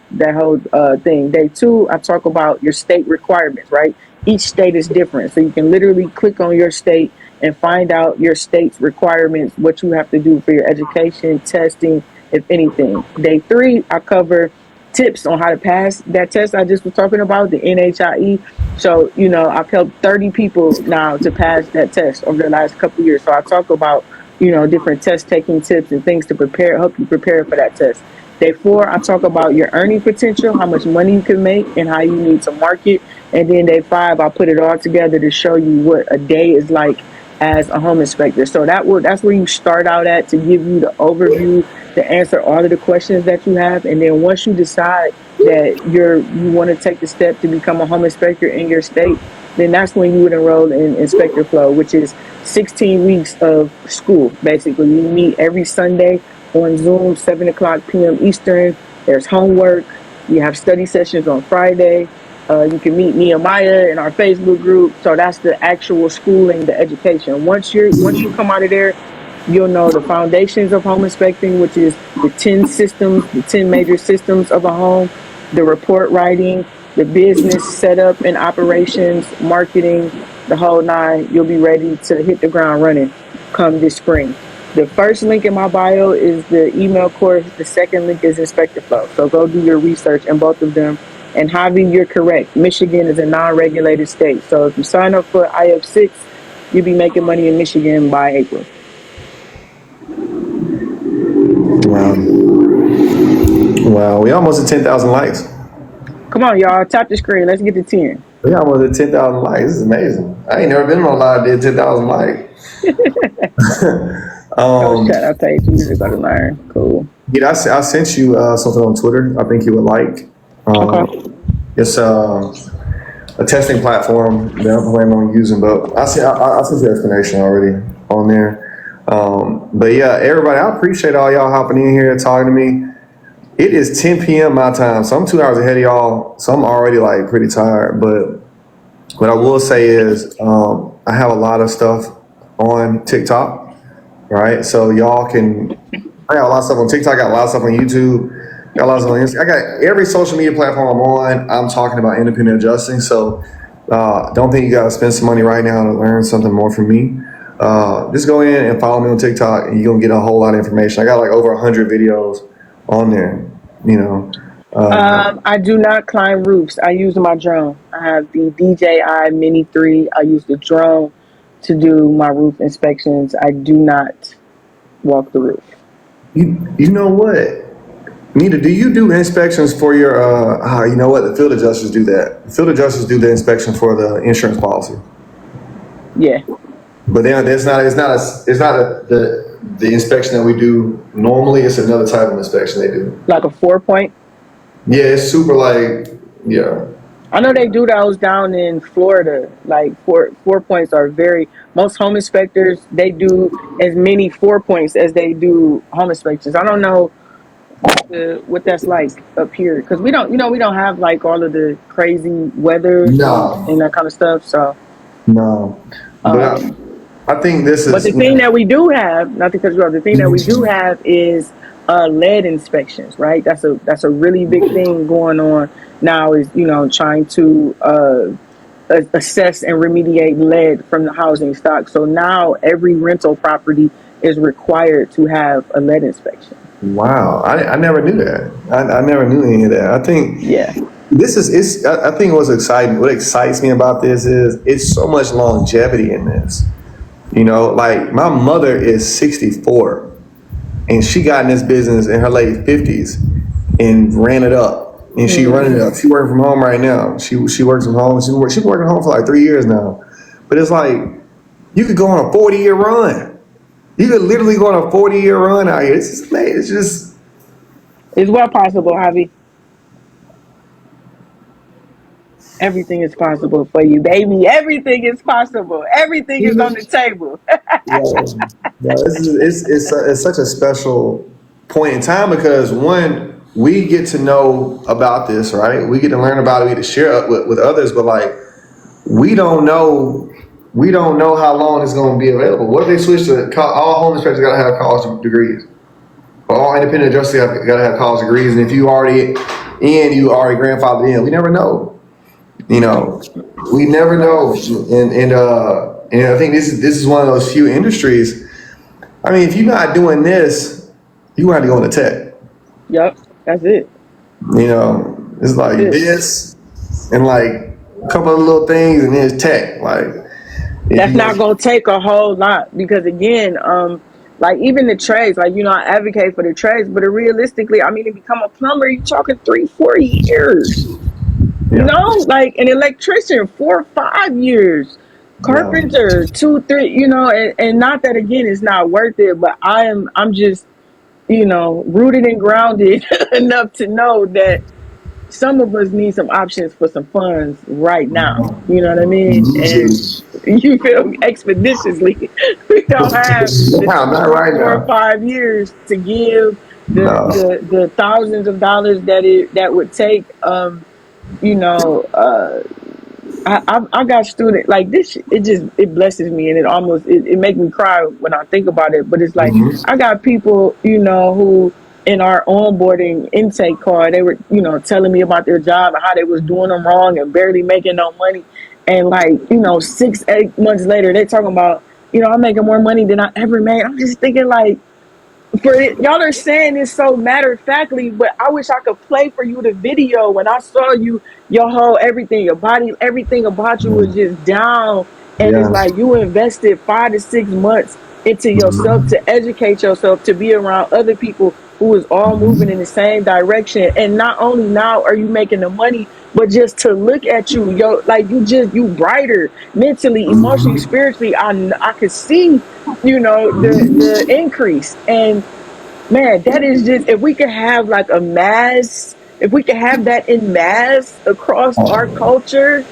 Speaker 1: thing? Day two, I talk about your state requirements, right? Each state is different. So you can literally click on your state and find out your state's requirements, what you have to do for your education, testing, if anything. Day three, I cover tips on how to pass that test I just was talking about, the NHIE. So, I've helped 30 people now to pass that test over the last couple of years. So I talk about, different test taking tips and things to help you prepare for that test. Day four, I talk about your earning potential, how much money you can make, and how you need to market. And then day five, I put it all together to show you what a day is like as a home inspector. So that's where you start out at, to give you the overview, to answer all of the questions that you have. And then once you decide that you want to take the step to become a home inspector in your state, then that's when you would enroll in Inspector Flow, which is 16 weeks of school. Basically, you meet every Sunday on Zoom, 7 o'clock p.m. Eastern. There's homework. You have study sessions on Friday. You can meet Nehemiah in our Facebook group. So that's the actual schooling, the education. Once you come out of there, you'll know the foundations of home inspecting, which is the 10 systems, the 10 major systems of a home, the report writing, the business setup and operations, marketing, the whole nine. You'll be ready to hit the ground running come this spring. The first link in my bio is the email course. The second link is Inspector Flow. So go do your research in both of them. And Javi, you're correct. Michigan is a non-regulated state. So if you sign up for IF6, you'll be making money in Michigan by April.
Speaker 2: Wow, we almost at 10,000 likes.
Speaker 1: Come on, y'all. Tap the screen. Let's get to 10.
Speaker 2: We almost at 10,000 likes. This is amazing. I ain't never been on live did 10,000 likes.
Speaker 1: I'll tell you 2 years ago to learn. Cool.
Speaker 2: Yeah, I sent you something on Twitter. I think you would like.
Speaker 1: Okay.
Speaker 2: It's a testing platform that I'm planning on using, but I sent the explanation already on there. But yeah, everybody, I appreciate all y'all hopping in here and talking to me. It is 10 p.m. my time, so I'm 2 hours ahead of y'all, so I'm already like pretty tired. But what I will say is I have a lot of stuff on TikTok, right? So y'all can, I got a lot of stuff on TikTok, I got a lot of stuff on YouTube, got a lot of stuff on Instagram. I got every social media platform I'm on, I'm talking about independent adjusting. So don't think you gotta spend some money right now to learn something more from me. Just go in and follow me on TikTok and you're gonna get a whole lot of information. I got like over 100 videos on there, you know.
Speaker 1: I do not climb roofs. I use my drone. I have the DJI Mini 3. I use the drone to do my roof inspections. I do not walk the roof.
Speaker 2: You know what? Nita, do you do inspections for your, you know what, the field adjusters do that. The field adjusters do the inspection for the insurance policy.
Speaker 1: Yeah.
Speaker 2: But then it's not the inspection that we do normally. It's another type of inspection they do.
Speaker 1: Like a 4-point?
Speaker 2: Yeah, it's super like, yeah.
Speaker 1: I know they do those down in Florida. Like 4 points are most home inspectors, they do as many 4 points as they do home inspections. I don't know what that's like up here, because we don't have like all of the crazy weather and that kind of stuff. So
Speaker 2: no, but I think this is.
Speaker 1: But the thing that we do have, not because the thing that we do have is lead inspections, right? That's a really big thing going on now. Is trying to assess and remediate lead from the housing stock. So now every rental property is required to have a lead inspection.
Speaker 2: Wow, I never knew that. I never knew any of that. I think I think what's exciting, what excites me about this is it's so much longevity in this. Like my mother is 64 and she got in this business in her late 50s and ran it up. And she running it up. She working from home right now. She works from home. She's working home for like 3 years now. But it's like you could go on a 40-year run. You could literally go on a 40-year run out here. It's just.
Speaker 1: It's well possible, Javi. Everything is possible for you, baby. Everything is possible. Everything is on the table.
Speaker 2: It's such a special point in time because one, we get to know about this, right? We get to learn about it. We get to share it with others, but like we don't know how long it's going to be available. What if they switch to all home inspectors got to have college degrees? All independent adjusters got to have college degrees, and if you already grandfathered in, we never know. We never know, and I think this is one of those few industries. I mean, if you're not doing this, you have to go into tech.
Speaker 1: Yep, that's it.
Speaker 2: It's like this, and like a couple of little things, and then it's tech. Like
Speaker 1: that's not gonna take a whole lot because again, like even the trades, like I advocate for the trades, but realistically, I mean, to become a plumber, you're talking 3-4 years. Yeah. Like an electrician, 4 or 5 years.
Speaker 2: Yeah.
Speaker 1: carpenter, 2, 3, and not that again, it's not worth it, but I'm just, rooted and grounded enough to know that some of us need some options for some funds right now. You know what I mean? And
Speaker 2: Usually.
Speaker 1: you feel expeditiously. We don't have the
Speaker 2: Yeah,
Speaker 1: two,
Speaker 2: not
Speaker 1: three,
Speaker 2: right
Speaker 1: 4, 5 years to give the
Speaker 2: now. No.
Speaker 1: the thousands of dollars that would take. You know, I got student like this. It blesses me, and it makes me cry when I think about it. But it's like
Speaker 2: Mm-hmm.
Speaker 1: I got people, who in our onboarding intake call, they were, telling me about their job and how they was doing them wrong and barely making no money. And like, 6, 8 months later, they talking about, I'm making more money than I ever made. I'm just thinking like, for it, y'all are saying this so matter of factly, but I wish I could play for you the video when I saw you, your whole everything, your body, everything about you was just down. And it's
Speaker 2: Yes.
Speaker 1: like you invested 5 to 6 months into yourself
Speaker 2: Mm-hmm.
Speaker 1: to educate yourself, to be around other people who is all moving in the same direction. And not only now are you making the money, but just to look at you, like you brighter mentally, emotionally,
Speaker 2: Mm-hmm.
Speaker 1: spiritually. I could see, the
Speaker 2: Mm-hmm.
Speaker 1: increase. And man, that is just, if we could have like a mass, if we could have that in mass across our culture.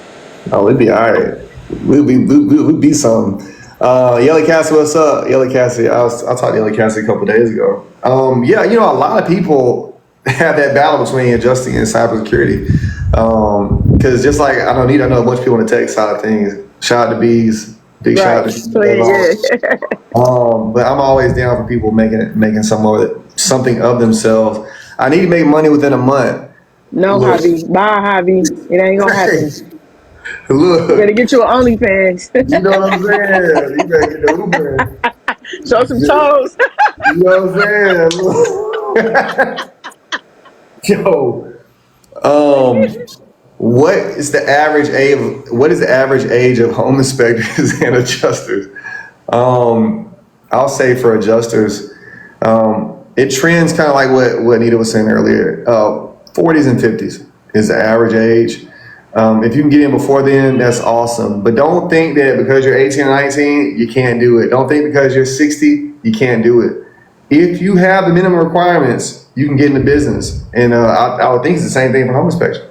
Speaker 2: Oh, we'd be all right. We'd be some. Yelly Cassie, what's up? Yelly Cassie, I talked to Yelly Cassie a couple days ago. Yeah, a lot of people have that battle between adjusting and cybersecurity. Because just like I know a bunch of people on the tech side of things. Shout out to Bees, big shout
Speaker 1: Right.
Speaker 2: out to Bees as
Speaker 1: Twin,
Speaker 2: always.
Speaker 1: yeah.
Speaker 2: But I'm always down for people making something of themselves. I need to make money within a month.
Speaker 1: No,
Speaker 2: Look,
Speaker 1: Javi. Bye, Javi. It ain't gonna happen. You better
Speaker 2: look.
Speaker 1: get you an OnlyFans.
Speaker 2: You know what I'm saying? You better get the Uber.
Speaker 1: Show some toes.
Speaker 2: You know what I'm saying? Yo, um, what is the average age of home inspectors and adjusters? I'll say for adjusters, it trends kind of like what Nita was saying earlier. 40s and 50s is the average age. If you can get in before then, that's awesome. But don't think that because you're 18 or 19, you can't do it. Don't think because you're 60, you can't do it. If you have the minimum requirements, you can get into business. And I would think it's the same thing for home inspection.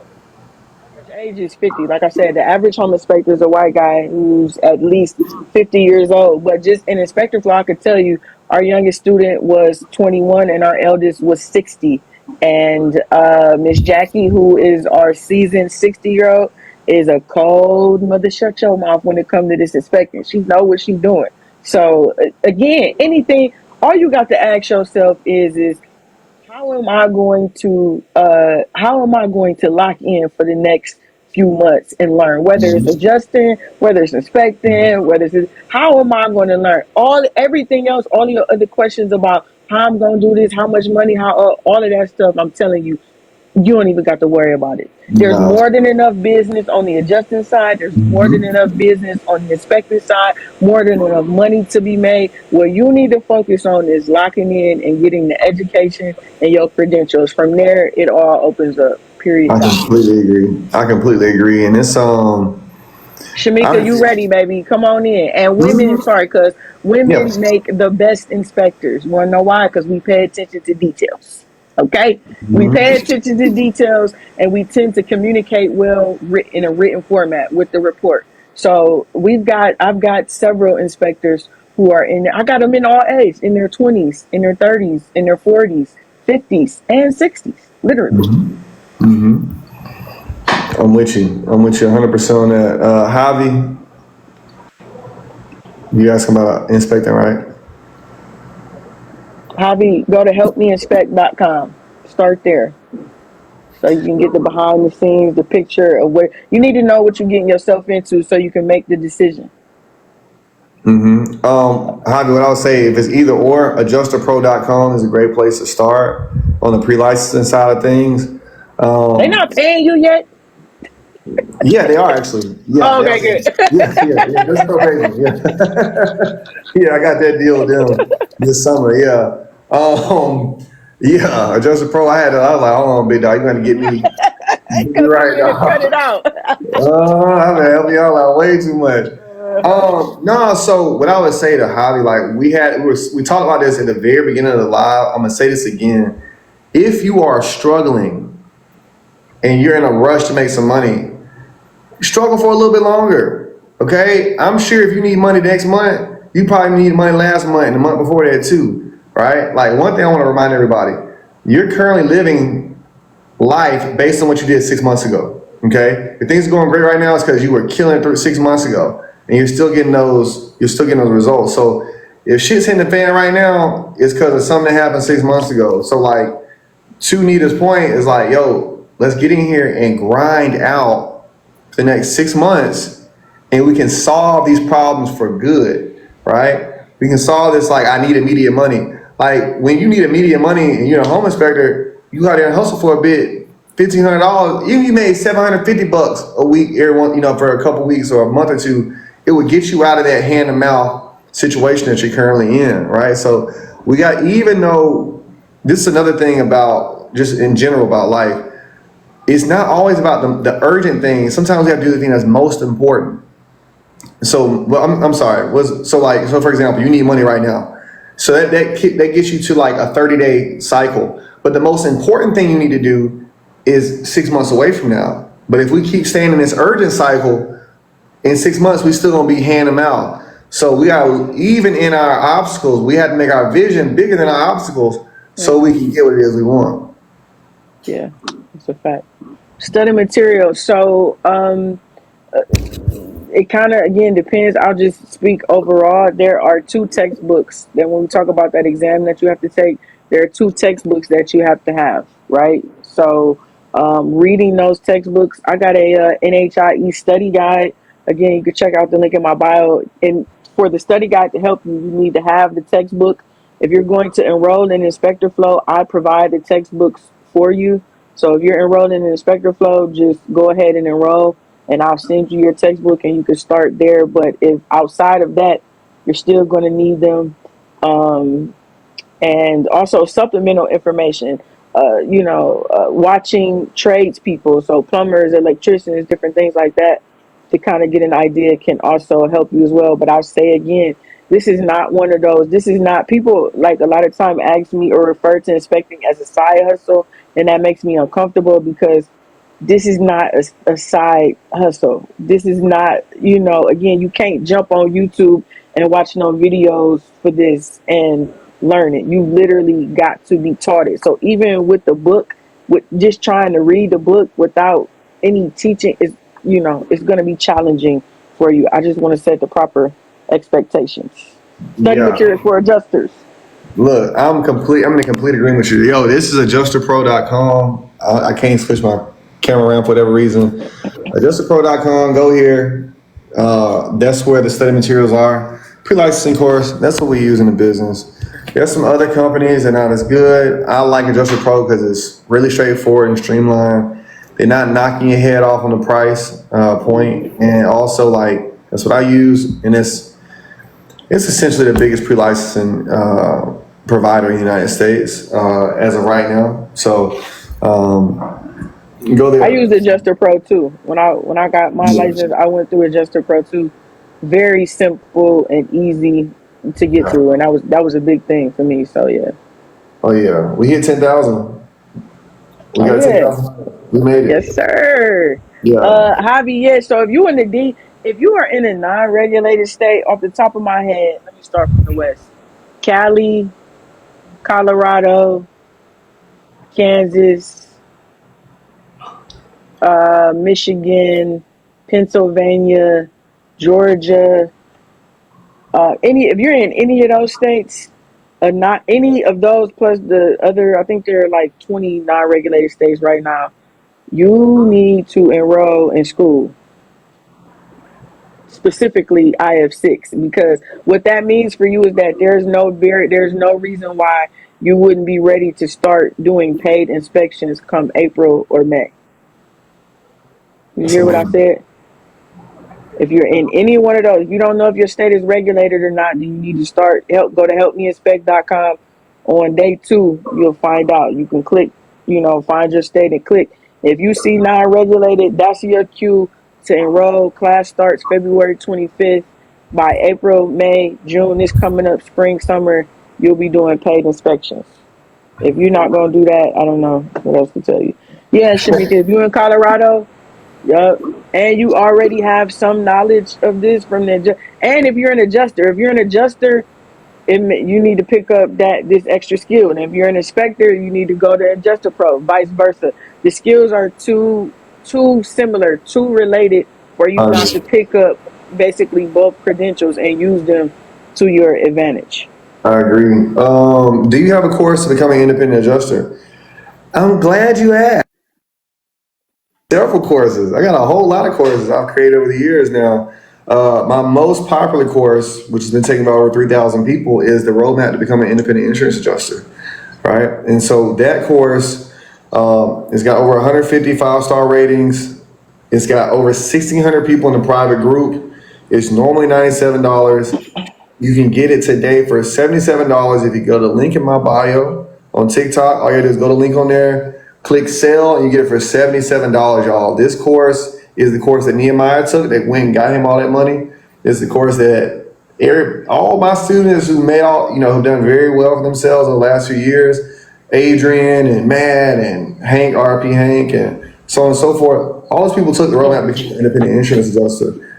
Speaker 1: Age is 50. Like I said, the average home inspector is a white guy who's at least 50 years old. But just in inspector flow, I could tell you our youngest student was 21 and our eldest was 60. And Miss Jackie, who is our seasoned 60-year-old, is a cold mother. Shut your mouth when it comes to this inspecting. She know what she's doing. So again, anything, all you got to ask yourself is how am I going to lock in for the next few months and learn, whether it's adjusting, whether it's inspecting, how am I going to learn everything else, all your other questions about how I'm going to do this, how much money, how all of that stuff. I'm telling you, you don't even got to worry about it. There's
Speaker 2: No.
Speaker 1: more than enough business on the adjusting side. There's more than
Speaker 2: Mhm.
Speaker 1: enough business on the inspecting side, more than enough money to be made. What you need to focus on is locking in and getting the education and your credentials. From there, it all opens up. Period.
Speaker 2: I
Speaker 1: Dot.
Speaker 2: completely agree. I completely agree. And it's I
Speaker 1: Shamika, you ready, baby? Come on in. And women,
Speaker 2: mhm.
Speaker 1: sorry, because
Speaker 2: Yeah.
Speaker 1: women make the best inspectors. You want to know why? Because we pay attention to details. Okay? We pay
Speaker 2: Mhm.
Speaker 1: attention to details and we tend to communicate well in a written format with the report. So I've got several inspectors who are I got them in all age, in their 20s, in their 30s, in their 40s, 50s, and 60s, literally.
Speaker 2: Mhm. I'm with you. I'm with you 100% on that. Javi, you asking about inspecting, right?
Speaker 1: Javi, go to helpmeinspect.com. Start there. So you can get the behind the scenes, the picture of where you need to know what you're getting yourself into so you can make the decision.
Speaker 2: Javi, what I would say, if it's either or, adjusterpro.com is a great place to start on the pre-licensing side of things.
Speaker 1: They not
Speaker 2: Um,
Speaker 1: paying you yet?
Speaker 2: yeah, they are actually. Yeah,
Speaker 1: Oh,
Speaker 2: they are.
Speaker 1: okay, good.
Speaker 2: Yeah. That's so crazy. Yeah. Yeah, I got that deal with them this summer. Yeah. Yeah, Adjuster Pro, I was like, hold on, big dog, you got to get me
Speaker 1: Come
Speaker 2: right,
Speaker 1: in and cut it
Speaker 2: dog.
Speaker 1: out.
Speaker 2: I've been helping y'all out way too much. No, so what I would say to Javi, like we talked about this at the very beginning of the live. I'm gonna say this again. If you are struggling and you're in a rush to make some money, struggle for a little bit longer. Okay? I'm sure if you need money next month, you probably need money last month and the month before that too. Right? Like one thing I want to remind everybody, you're currently living life based on what you did 6 months ago. Okay? If things are going great right now, it's because you were killing it 6 months ago. And you're still getting those results. So if shit's hitting the fan right now, it's because of something that happened 6 months ago. So like to Nita's point is like, yo, let's get in here and grind out the next 6 months and we can solve these problems for good, right? We can solve this like I need immediate money. Like when you need immediate money and you're a home inspector, you go out there and hustle for a bit, $1,500. Even if you made $750 a week, everyone, for a couple weeks or a month or two, it would get you out of that hand to mouth situation that you're currently in, right? So even though this is another thing about just in general about life, it's not always about the urgent thing. Sometimes we have to do the thing that's most important. So, well, I'm sorry. So for example, you need money right now. So that gets you to like a 30-day cycle. But the most important thing you need to do is 6 months away from now. But if we keep staying in this urgent cycle, in 6 months, we still gonna be hand to mouth. So we got, even in our obstacles, we had to make our vision bigger than our obstacles so we can get what it is we want.
Speaker 1: Yeah, it's a fact. Study material. So it kind of again depends. I'll just speak overall. There are two textbooks that when we talk about that exam that you have to take, there are two textbooks that you have to have, right? So reading those textbooks, I got a NHIE study guide. Again, you can check out the link in my bio. And for the study guide to help you, you need to have the textbook. If you're going to enroll in Inspector Flow, I provide the textbooks for you. So if you're enrolled in Inspector Flow, just go ahead and enroll and I'll send you your textbook and you can start there. But if outside of that, you're still going to need them. And also supplemental information, watching tradespeople, so plumbers, electricians, different things like that, to kind of get an idea can also help you as well. But I'll say again, this is not one of those. This is not, people like a lot of time ask me or refer to inspecting as a side hustle, and that makes me uncomfortable because this is not a side hustle. This is not, again, you can't jump on YouTube and watch no videos for this and learn it. You literally got to be taught it. So even with the book, with just trying to read the book without any teaching is, it's going to be challenging for you. I just want to set the proper expectations. Study
Speaker 2: Yeah.
Speaker 1: materials for adjusters.
Speaker 2: Look, I'm in complete agreement with you. Yo, this is adjusterpro.com. I can't switch my camera around for whatever reason. Adjusterpro.com, go here. That's where the study materials are. Pre-licensing course, that's what we use in the business. There's some other companies that are not as good. I like Adjuster Pro because it's really straightforward and streamlined. They're not knocking your head off on the price point. And also, like, that's what I use. And it's essentially the biggest pre-licensing provider in the United States as of right now. So go there.
Speaker 1: I used Adjuster Pro too. When I got my license, I went through Adjuster Pro too. Very simple and easy to get through, and that was a big thing for me. So yeah.
Speaker 2: Oh yeah, we hit 10,000. We got 10,000. We made it.
Speaker 1: Yes, sir.
Speaker 2: Yeah.
Speaker 1: Javi, yeah. So if you are in a non-regulated state, off the top of my head, let me start from the west: Cali, Colorado, Kansas, Michigan, Pennsylvania, Georgia. If you're in any of those states, not any of those plus the other, I think there are like 20 non-regulated states right now. You need to enroll in school, specifically IF6, because what that means for you is that there's no reason why you wouldn't be ready to start doing paid inspections come April or May. You hear what I said? If you're in any one of those, if you don't know if your state is regulated or not, then you need to go to helpmeinspect.com. On day 2, you'll find out. You can click, find your state and click. If you see non-regulated, that's your cue to enroll. Class starts February 25th. by April, May, June, this coming up spring, summer, you'll be doing paid inspections. If you're not gonna do that, I don't know what else to tell you. Yeah, Shamika, if you're in Colorado, yep, and you already have some knowledge of this from and if you're an adjuster, you need to pick up this extra skill. And if you're an inspector, you need to go to adjuster pro, vice versa. The skills are too similar, too related for you
Speaker 2: I,
Speaker 1: not to pick up basically both credentials and use them to your advantage.
Speaker 2: I agree. Do you have a course to becoming an independent adjuster? I'm glad you asked. Several courses. I got a whole lot of courses I've created over the years now. My most popular course, which has been taken by over 3,000 people, is the roadmap to become an independent insurance adjuster. Right? And so that course, it's got over 150 five-star ratings. It's got over 1,600 people in the private group. It's normally $97. You can get it today for $77 if you go to the link in my bio on TikTok. All you gotta do is go to the link on there, click sell, and you get it for $77, y'all. This course is the course that Nehemiah took that went and got him all that money. It's the course that all my students who made who've done very well for themselves in the last few years, Adrian and Matt and Hank, RP Hank, and so on and so forth. All those people took the roadmap to become an independent insurance adjuster.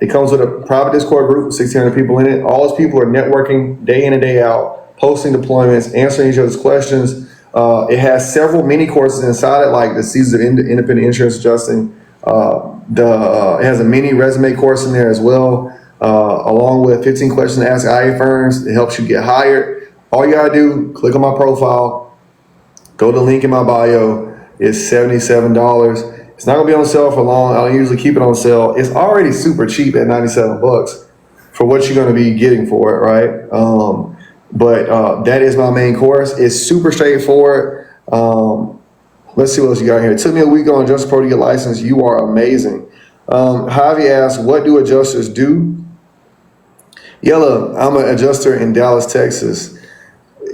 Speaker 2: It comes with a private Discord group with 1,600 people in it. All those people are networking day in and day out, posting deployments, answering each other's questions. It has several mini courses inside it, like the Seasons of Independent Insurance Adjusting. It has a mini resume course in there as well, along with 15 questions to ask IA firms. It helps you get hired. All you gotta do, click on my profile, go to the link in my bio. It's $77. It's not gonna be on sale for long. I don't usually keep it on sale. It's already super cheap at $97 for what you're gonna be getting for it, right? But that is my main course. It's super straightforward. Let's see what else you got here. It took me a week on Adjuster Pro to get licensed. You are amazing. Javi asks, what do adjusters do? Yella, I'm an adjuster in Dallas, Texas.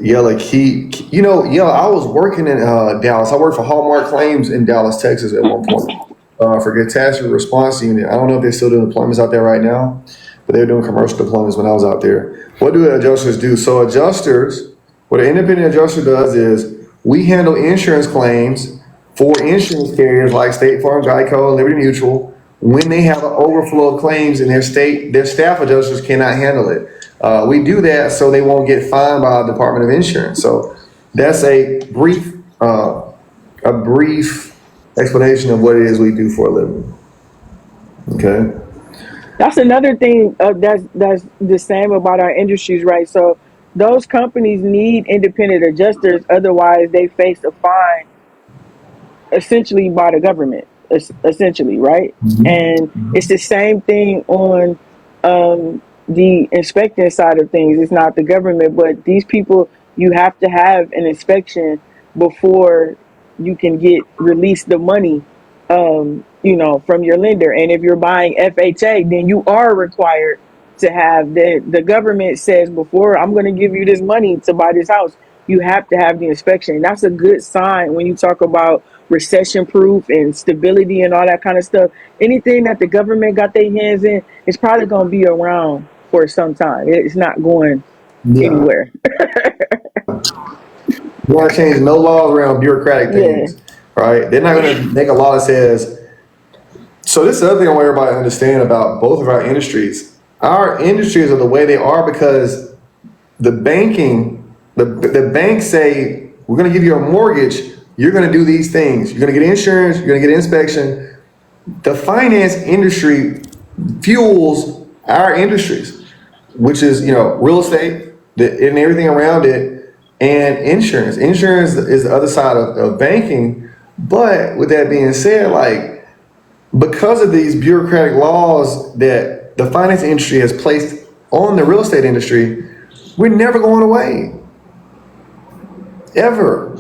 Speaker 2: Yella, Yella, I was working in Dallas. I worked for Hallmark Claims in Dallas, Texas at one point for catastrophe response unit. I don't know if they're still doing deployments out there right now, but they were doing commercial deployments when I was out there. What do adjusters do? So what an independent adjuster does is we handle insurance claims for insurance carriers like State Farm, Geico, and Liberty Mutual when they have an overflow of claims and their staff adjusters cannot handle it. We do that so they won't get fined by the Department of Insurance. So that's a brief explanation of what it is we do for a living. Okay.
Speaker 1: That's another thing that's the same about our industries, right? So those companies need independent adjusters, otherwise they face a fine essentially by the government, essentially, right? And it's the same thing on the inspecting side of things. It's not the government, but these people, you have to have an inspection before you can get released the money, from your lender. And if you're buying FHA, then you are required to have the government says, before I'm going to give you this money to buy this house, you have to have the inspection. That's a good sign when you talk about recession proof and stability and all that kind of stuff. Anything that the government got their hands in, it's probably going to be around for some time. It's not going
Speaker 2: Yeah.
Speaker 1: anywhere.
Speaker 2: You want to change no laws around bureaucratic
Speaker 1: Yeah.
Speaker 2: things, right? They're not going to make a law that says. So this is the other thing I want everybody to understand about both of our industries. Our industries are the way they are because the banks say, we're going to give you a mortgage. You're going to do these things. You're going to get insurance. You're going to get inspection. The finance industry fuels our industries, which is, real estate and everything around it, and insurance. Insurance is the other side of banking. But with that being said, because of these bureaucratic laws that the finance industry has placed on the real estate industry, we're never going away. Ever.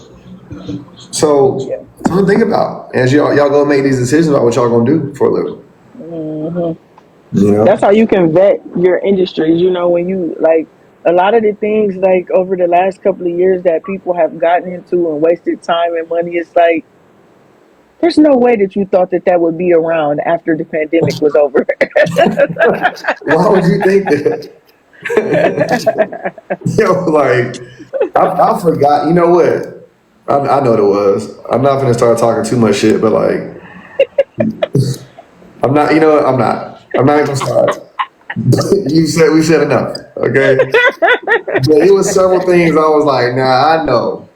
Speaker 2: So something to think about as y'all go make these decisions about what y'all gonna do for a living.
Speaker 1: That's how you can vet your industries. When you a lot of the things over the last couple of years that people have gotten into and wasted time and money, it's There's no way that you thought that that would be around after the pandemic was over.
Speaker 2: Why would you think that? Like I forgot. You know what? I know what it was. I'm not gonna start talking too much shit, but like I'm not. You know what? I'm not. I'm not even gonna start. We said enough. Okay. But it was several things I was like, nah, I know.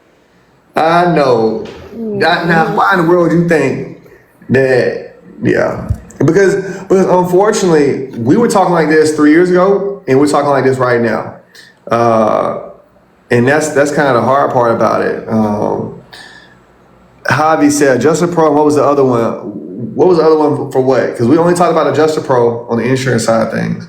Speaker 2: I know. Now,
Speaker 1: Mhm.
Speaker 2: why in the world you think that? Yeah, because unfortunately, we were talking like this 3 years ago, and we're talking like this right now, and that's kind of the hard part about it. Javi said Adjuster Pro. What was the other one? What was the other one for what? Because we only talked about Adjuster Pro on the insurance side of things.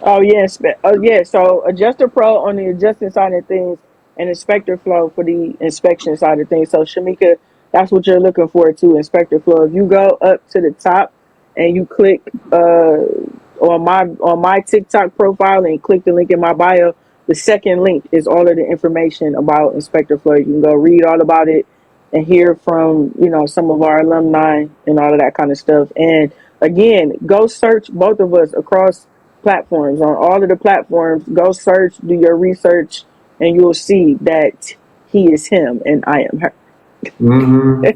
Speaker 1: Oh yes, oh yeah. So adjuster pro on the adjusting side of things, and inspector flow for the inspection side of things. So Shamika, that's what you're looking for too, inspector flow. If you go up to the top and you click on my TikTok profile and click the link in my bio, the second link is all of the information about inspector flow. You can go read all about it and hear from some of our alumni and all of that kind of stuff. And again, go search both of us across platforms, on all of the platforms. Go search, do your research, and you'll see that he is him and I am her.
Speaker 2: Hmm.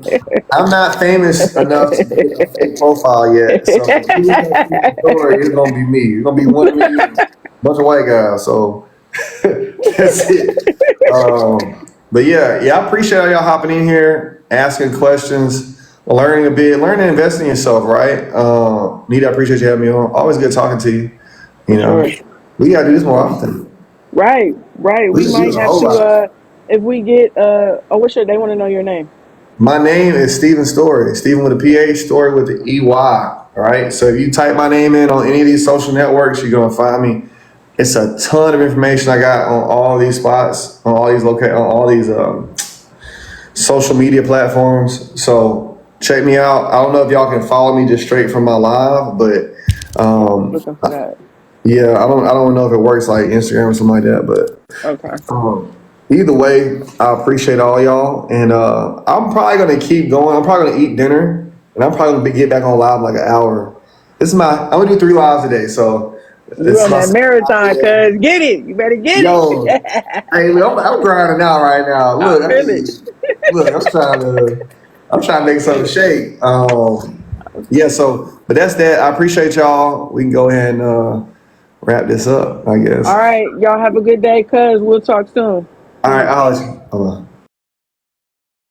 Speaker 2: I'm not famous enough to get a fake profile yet, so if you look at the story, it's gonna be me. It's gonna be one of me, and a bunch of white guys. So that's it. But yeah, I appreciate all y'all hopping in here, asking questions, learning a bit, learning to invest in yourself, right? Nita, I appreciate you having me on. Always good talking to you.
Speaker 1: For
Speaker 2: You know,
Speaker 1: sure.
Speaker 2: we gotta do this more often.
Speaker 1: Right, right.
Speaker 2: We
Speaker 1: We
Speaker 2: just use
Speaker 1: might
Speaker 2: a
Speaker 1: have
Speaker 2: whole
Speaker 1: to
Speaker 2: lot.
Speaker 1: if we get oh what's your they want to know your name.
Speaker 2: My name is Stephen Story. Stephen with a PH, Story with the EY. All right. So if you type my name in on any of these social networks, you're gonna find me. It's a ton of information I got on all these spots, on all these social media platforms. So check me out. I don't know if y'all can follow me just straight from my live, but
Speaker 1: Yeah, I'm
Speaker 2: um,
Speaker 1: looking for that.
Speaker 2: yeah, I don't know if it works like Instagram or something like that, but
Speaker 1: Okay.
Speaker 2: either way, I appreciate all y'all, and I'm probably gonna keep going. I'm probably gonna eat dinner, and I'm probably gonna get back on live in like an hour. I'm gonna do 3 lives today, so
Speaker 1: You
Speaker 2: it's
Speaker 1: on
Speaker 2: my
Speaker 1: that
Speaker 2: second
Speaker 1: marathon,
Speaker 2: live today.
Speaker 1: cuz get it. You better get
Speaker 2: Yo,
Speaker 1: it.
Speaker 2: hey, look, I'm grinding out right now.
Speaker 1: I
Speaker 2: Look,
Speaker 1: feel it.
Speaker 2: look, I'm trying to make something shake. Yeah. So, but that's that. I appreciate y'all. We can go ahead and wrap this up, I guess.
Speaker 1: All right, y'all have a good day, cuz we'll talk soon.
Speaker 2: All right,
Speaker 1: Peace.
Speaker 2: Alex.